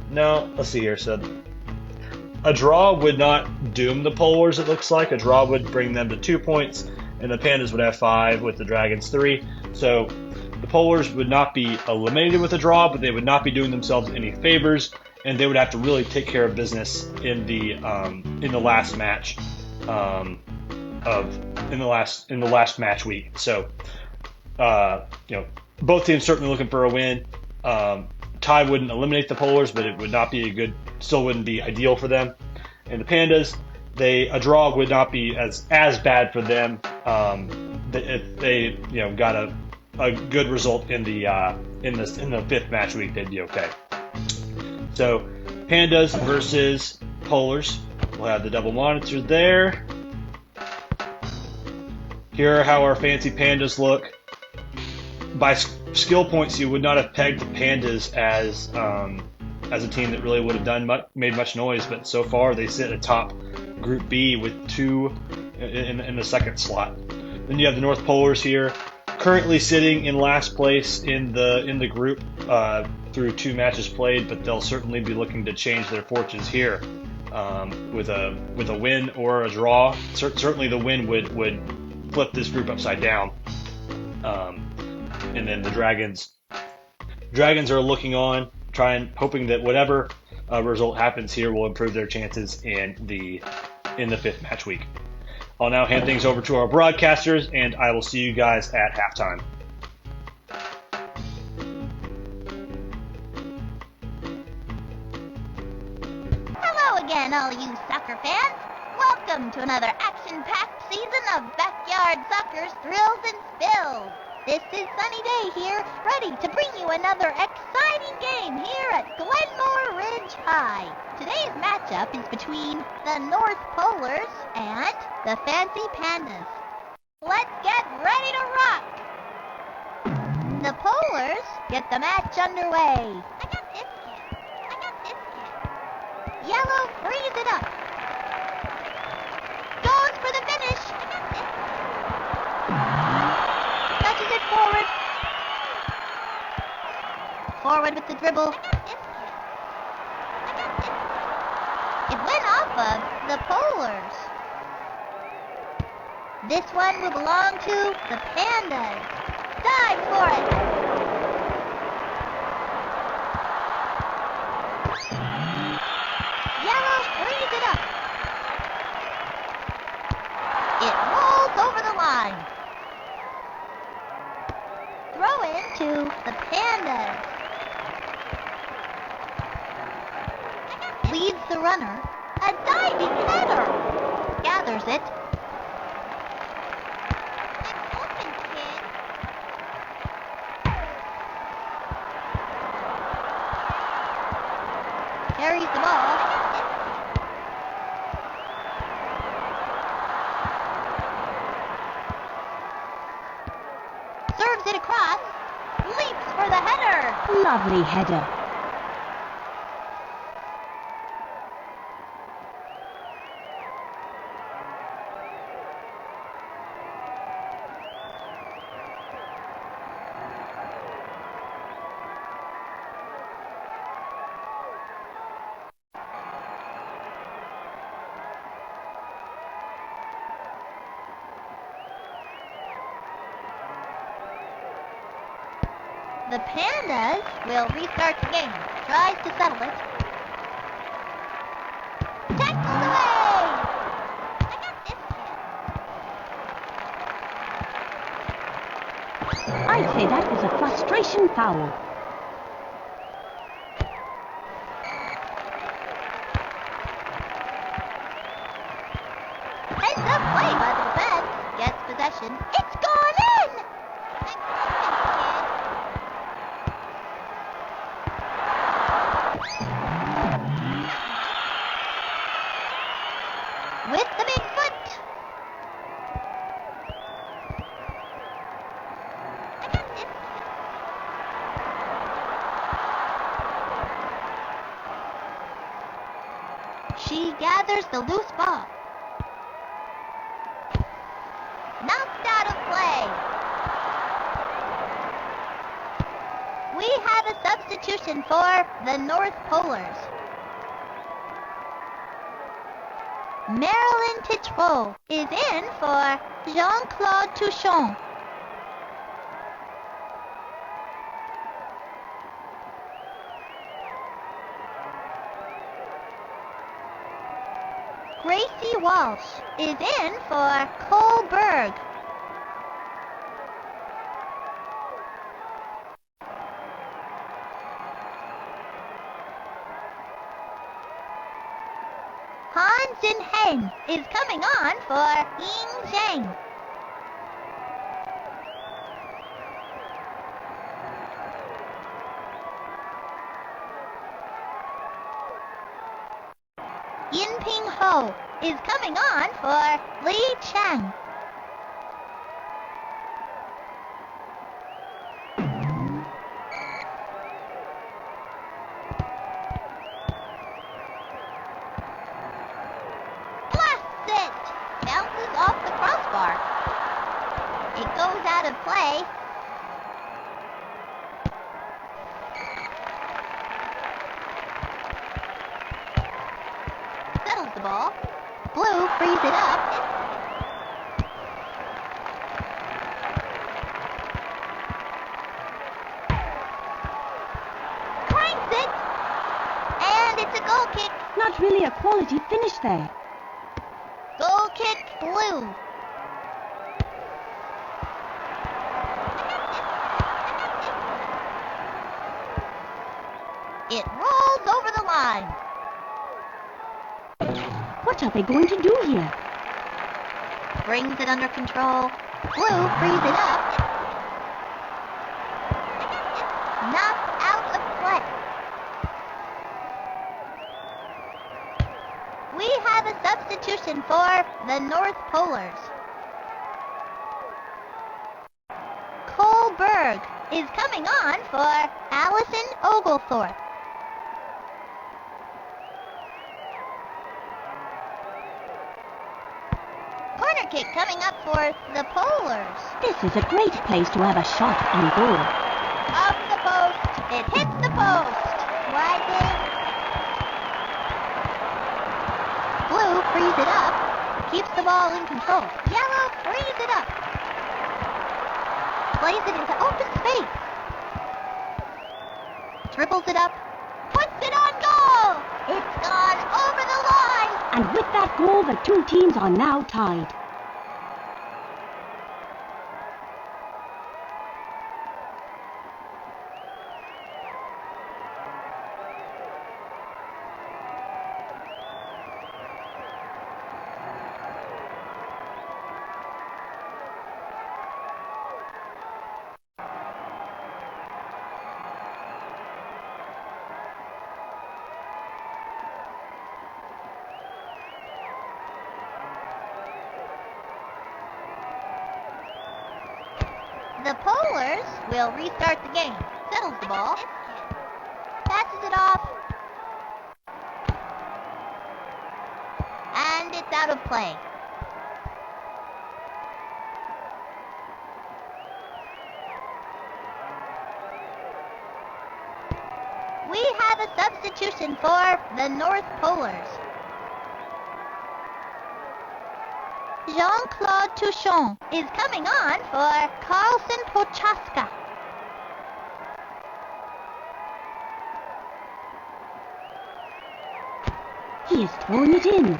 [SPEAKER 1] No, let's see here. So a draw would not doom the Polars, it looks like. A draw would bring them to 2 points, and the Pandas would have 5 with the Dragons 3. So the Polars would not be eliminated with a draw, but they would not be doing themselves any favors, and they would have to really take care of business in the last match in the last match week. So both teams certainly looking for a win. Tie wouldn't eliminate the Polars, but it would not be still wouldn't be ideal for them. And the Pandas, a draw would not be as bad for them. If they got a good result in the fifth match week, they'd be okay. So Pandas versus Polars. We'll have the double monitor there. Here are how our fancy Pandas look. By skill points, you would not have pegged the Pandas as a team that really would have made much noise, but so far they sit atop Group B with 2 in the second slot. Then you have the North Polars here, currently sitting in last place in the group through 2 matches played, but they'll certainly be looking to change their fortunes here with a win or a draw. Certainly the win would flip this group upside down. And then the Dragons are looking on, hoping that whatever result happens here will improve their chances in the fifth match week. I'll now hand things over to our broadcasters, and I will see you guys at halftime.
[SPEAKER 3] Hello again, all you soccer fans. Welcome to another action-packed season of Backyard Soccer's Thrills and Spills. This is Sunny Day here, ready to bring you another exciting game here at Glenmore Ridge High. Today's matchup is between the North Polars and the Fancy Pandas. Let's get ready to rock! The Polars get the match underway. I got this kid. Yellow frees it up. Goes for the finish. I got this kid. Touches it forward. Forward with the dribble. It went off of the Polars. This one will belong to the Pandas. Dive for it. Yellow frees it up. It rolls over the line. Throw in to the Pandas. Leads the runner. A diving header. Gathers it. Open, kid. Carries the ball. Serves it across. Leaps for the header.
[SPEAKER 4] Lovely header.
[SPEAKER 3] The Pandas will restart the game. Tries to settle it. Tackled away! I got this kid.
[SPEAKER 4] I'd say that was a frustration foul.
[SPEAKER 3] Heads up play by the defense. Gets possession. It's gone in! With the big foot. I got this. She gathers the loose ball. Knocked out of play. We have a substitution for the North Polars. Marilyn Titreau is in for Jean-Claude Touchon. Gracie Walsh is in for Cole Berg. Han Jin-Heng is coming on for Ying Zhang. Yinping Ho is coming on for Li Chang. Blasts it! Bounces off the crossbar. It goes out of play. Settles the ball. Blue frees it up. Cranks it. And it's a goal kick.
[SPEAKER 4] Not really a quality finish there.
[SPEAKER 3] Goal kick, Blue. It rolls over the line.
[SPEAKER 4] What are they going to do here?
[SPEAKER 3] Brings it under control. Blue frees it up. Knocked out of play. We have a substitution for the North Polars. Cole Berg is coming on for Allison Oglethorpe. Corner kick coming up for the Polars.
[SPEAKER 4] This is a great place to have a shot on goal.
[SPEAKER 3] Off the post. It hits the post. Rising. Blue frees it up. Keeps the ball in control. Yellow frees it up. Plays it into open space. Dribbles it up. Puts it on goal. It's gone over the line.
[SPEAKER 4] And with that goal, the two teams are now tied.
[SPEAKER 3] The Polars will restart the game. Settles the ball. Passes it off. And it's out of play. We have a substitution for the North Polars. Jean-Claude Touchon is coming on for Carlson Prochaska.
[SPEAKER 4] He is throwing it in.
[SPEAKER 3] And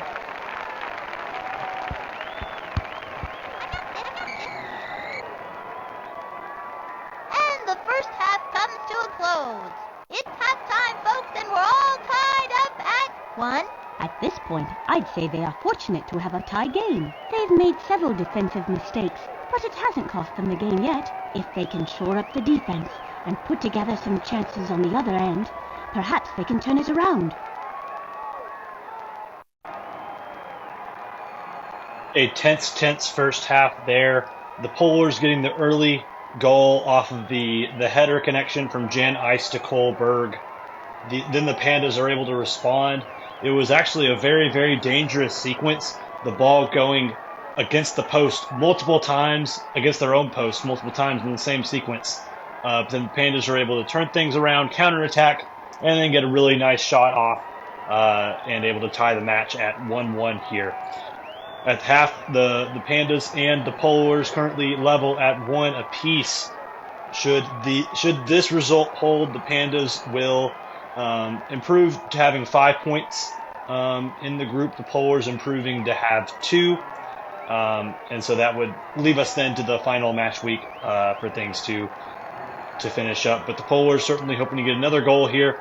[SPEAKER 3] the first half comes to a close. It's halftime, folks, and we're all tied up at 1.
[SPEAKER 4] At this point, I'd say they are fortunate to have a tie game. They've made several defensive mistakes, but it hasn't cost them the game yet. If they can shore up the defense and put together some chances on the other end, perhaps they can turn it around.
[SPEAKER 1] A tense first half there. The Polars getting the early goal off of the header connection from Jan Ice to Cole Berg. Then the Pandas are able to respond. It was actually a very, very dangerous sequence. The ball going against the post multiple times, against their own post multiple times in the same sequence. Then the Pandas are able to turn things around, counterattack, and then get a really nice shot off and able to tie the match at 1-1 here. At half, the Pandas and the Polars currently level at 1 apiece. Should this result hold, the Pandas will improve to having 5 points in the group. The Polars improving to have 2. And so that would leave us then to the final match week for things to finish up. But the Polars certainly hoping to get another goal here,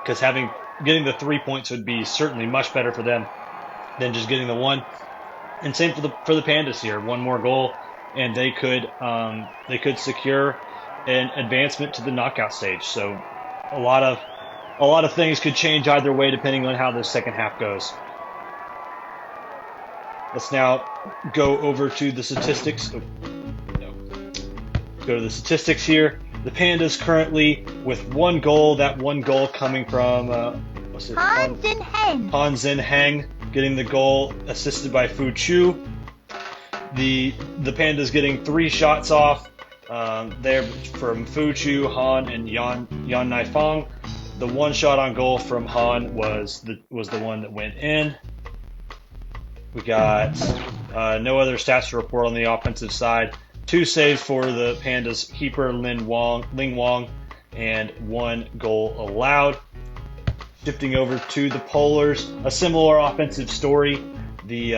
[SPEAKER 1] because getting the 3 points would be certainly much better for them than just getting the 1. And same for the Pandas here. 1 more goal, and they could secure an advancement to the knockout stage. So a lot of things could change either way depending on how the second half goes. Let's now go over to the statistics. Go to the statistics here. The Pandas currently with 1 goal. That 1 goal coming from
[SPEAKER 3] Han Zin Heng.
[SPEAKER 1] Han Zin Heng getting the goal, assisted by Fu Chu. The Pandas getting 3 shots off there from Fu Chu, Han, and Yan Naifang. The 1 shot on goal from Han was the one that went in. We got no other stats to report on the offensive side. 2 saves for the Pandas keeper Ling Wang, and 1 goal allowed. Shifting over to the Polars, a similar offensive story. The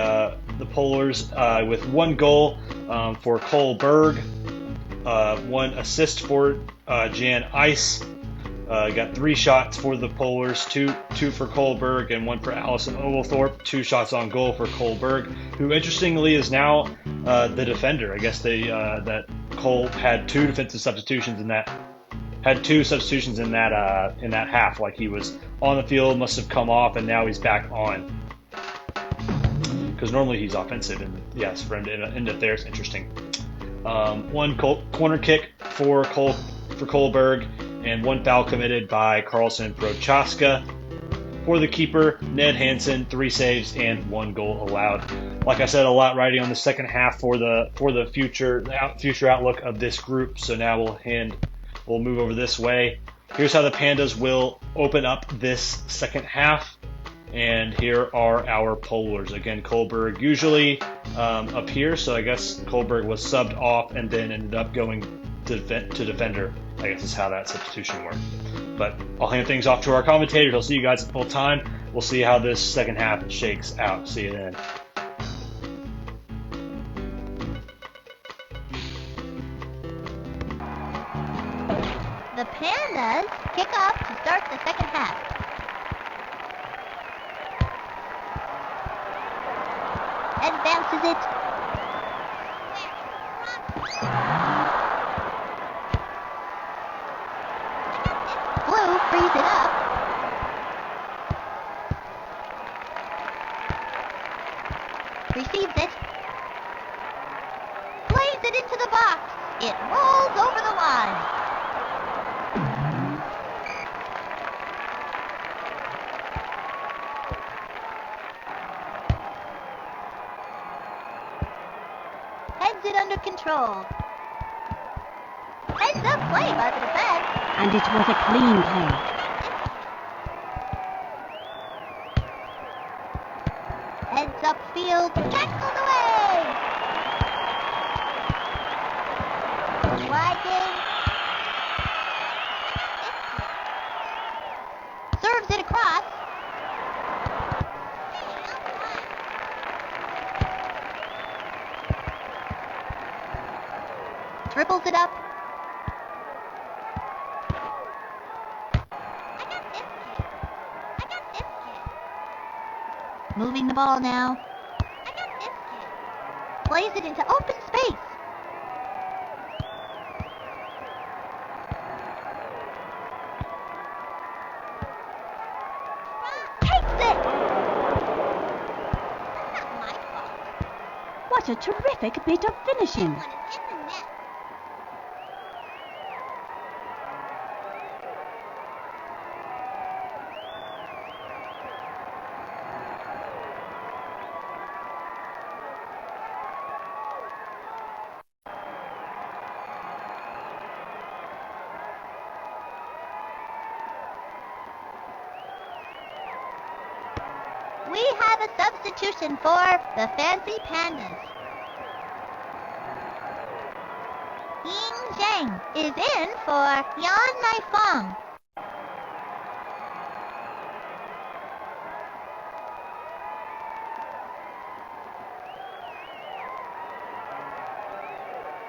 [SPEAKER 1] Polars with 1 goal for Cole Berg, 1 assist for Jan Ice. Got 3 shots for the Polars, two for Kohlberg and 1 for Allison Oglethorpe. 2 shots on goal for Kohlberg, who interestingly is now the defender. I guess that Cole had 2 defensive substitutions in that. Had 2 substitutions in that half. Like, he was on the field, must have come off, and now he's back on. Because normally he's offensive, and yes, for him to end up there is interesting. 1 corner kick for Kohlberg, and 1 foul committed by Carlson Prochaska. For the keeper, Ned Hansen, 3 saves and 1 goal allowed. Like I said, a lot riding on the second half for the future outlook of this group. So now we'll move over this way. Here's how the Pandas will open up this second half. And here are our Polars. Again, Kohlberg usually up here, so I guess Kohlberg was subbed off and then ended up going to defender. I guess is how that substitution worked. But I'll hand things off to our commentators. I'll see you guys at full time. We'll see how this second half shakes out. See you then.
[SPEAKER 3] The Pandas kick off to start the second half. Advances it. Blue frees it up. Receives it. Plays it into the box. It rolls over the line. Heads it under control. Heads up play by the defense.
[SPEAKER 4] And it was a clean play.
[SPEAKER 3] Heads upfield, tackled away. Wagon. Serves it across. Dribbles it up. I got this kid. Moving the ball now. I got this kid. Plays it into open space. Takes it. That's not my fault.
[SPEAKER 4] What a terrific bit of finishing.
[SPEAKER 3] One is in the net. substitution for the Fancy Pandas. Ying Zhang is in for Yan Naifeng.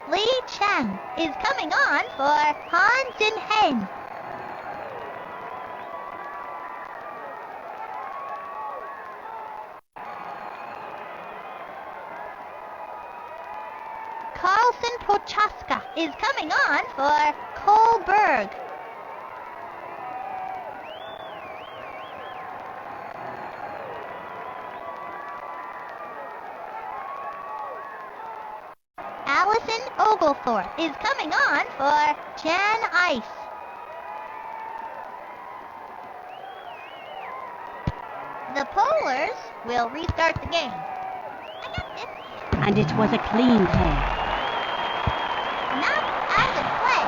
[SPEAKER 3] Li Chen is coming on for Han Jinheng. Carlson Prochaska is coming on for Kohlberg. Allison Oglethorpe is coming on for Jan Ice. The Polars will restart the game.
[SPEAKER 4] And it was a clean pair.
[SPEAKER 3] Not out of play.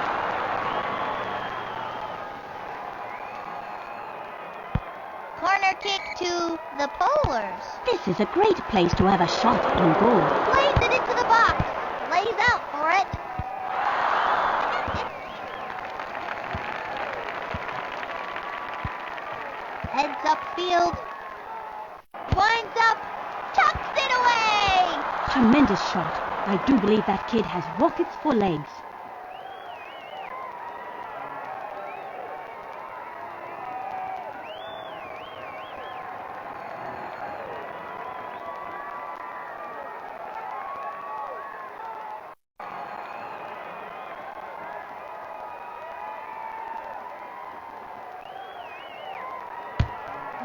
[SPEAKER 3] Corner kick to the Polars.
[SPEAKER 4] This is a great place to have a shot on goal.
[SPEAKER 3] Plays it into the box. Lays out for it. Heads upfield. Winds up. Tucks it away.
[SPEAKER 4] Tremendous shot. I do believe that kid has rockets for legs.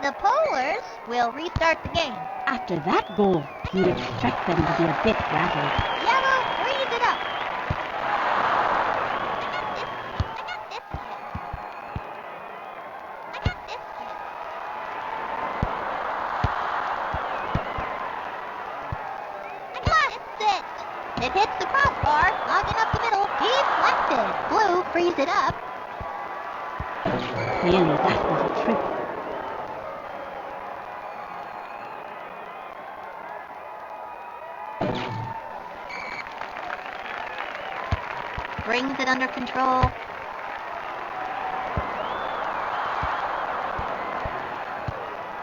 [SPEAKER 3] The Polars will restart the game.
[SPEAKER 4] After that goal, you'd expect them to be a bit rattled.
[SPEAKER 3] Yellow frees it up. I got this kid. Blasts it. It hits the crossbar, logging up the middle. Deflected. Blue frees it up.
[SPEAKER 4] Clearly, that was a trip.
[SPEAKER 3] Brings it under control.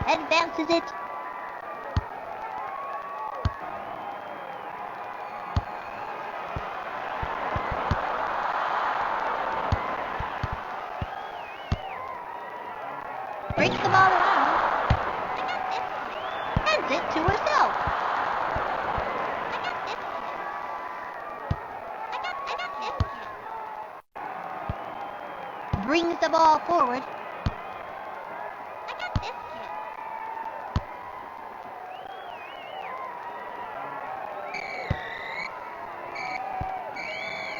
[SPEAKER 3] Advances it. Breaks the ball around. Hands it to herself. Brings the ball forward. I got this kid.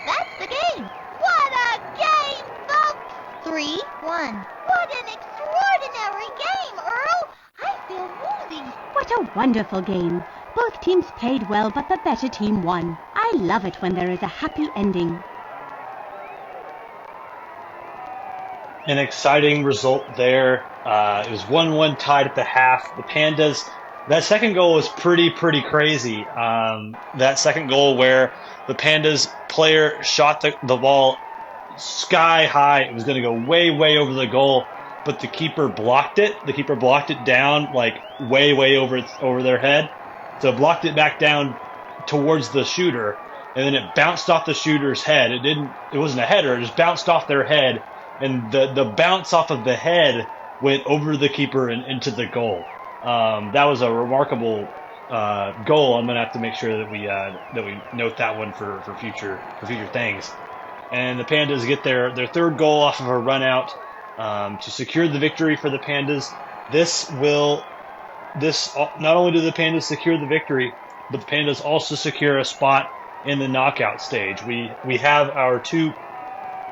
[SPEAKER 3] That's the game. What a game, folks! 3-1. What an extraordinary game, Earl. I feel woozy.
[SPEAKER 4] What a wonderful game. Both teams played well, but the better team won. I love it when there is a happy ending.
[SPEAKER 1] An exciting result there. It was 1-1 tied at the half. The Pandas, that second goal was pretty crazy. That second goal where the Pandas player shot the ball sky high. It was going to go way over the goal, but the keeper blocked it. The keeper blocked it down like way over their head. So it blocked it back down towards the shooter, and then it bounced off the shooter's head. It wasn't a header. It just bounced off their head. And the bounce off of the head went over the keeper and into the goal. That was a remarkable goal. I'm gonna have to make sure that we note that one for future things. And the Pandas get their third goal off of a run out to secure the victory for the Pandas. This not only do the Pandas secure the victory, but the Pandas also secure a spot in the knockout stage. We have our two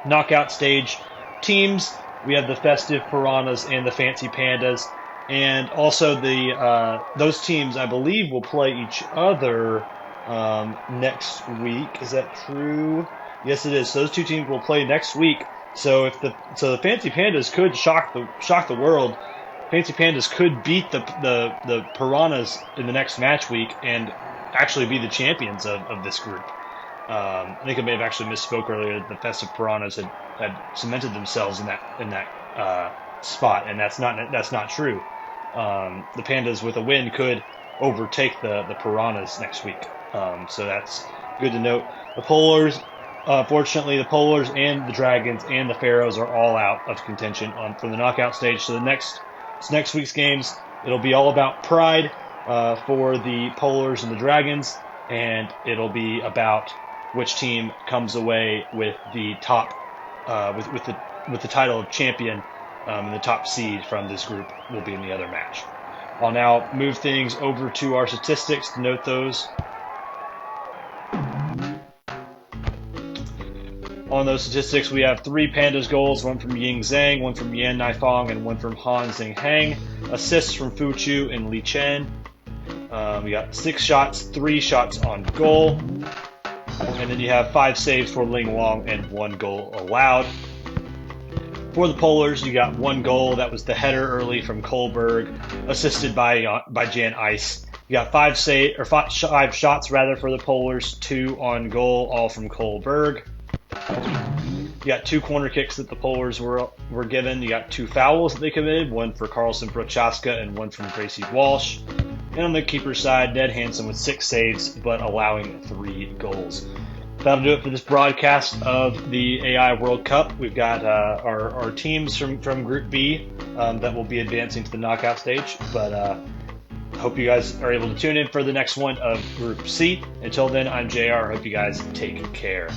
[SPEAKER 1] knockout stage teams. We have the Festive Piranhas and the Fancy Pandas, and also those teams, I believe, will play each other next week. Is that true? Yes, it is. So those two teams will play next week. So the Fancy Pandas could shock the world Fancy Pandas could beat the Piranhas in the next match week and actually be the champions of this group. I think I may have actually misspoke earlier. The Festive Piranhas had cemented themselves in that spot, and that's not true. The Pandas with a win could overtake the Piranhas next week. So that's good to note. The Polars, fortunately, the Polars and the Dragons and the Pharaohs are all out of contention from the knockout stage. So next week's games, it'll be all about pride for the Polars and the Dragons, and it'll be about which team comes away with the top with the title of champion, and the top seed from this group will be in the other match. I'll now move things over to our statistics to note those. On those statistics, we have 3 Pandas goals, 1 from Ying Zhang, 1 from Yan Naifang, and 1 from Han Xing Hang. Assists from Fu Chu and Li Chen. We got 6 shots, 3 shots on goal. And then you have 5 saves for Ling Wang and 1 goal allowed. For the Polars, you got 1 goal. That was the header early from Kohlberg, assisted by Jan Ice. You got 5 shots rather for the Polars, 2 on goal, all from Kohlberg. You got 2 corner kicks that the Polars were given. You got 2 fouls that they committed, 1 for Carlson Prochaska and 1 from Gracie Walsh. And on the keeper side, Ned Hansen with 6 saves, but allowing 3 goals. That'll do it for this broadcast of the AI World Cup. We've got our teams from Group B that will be advancing to the knockout stage. But hope you guys are able to tune in for the next one of Group C. Until then, I'm JR. Hope you guys take care.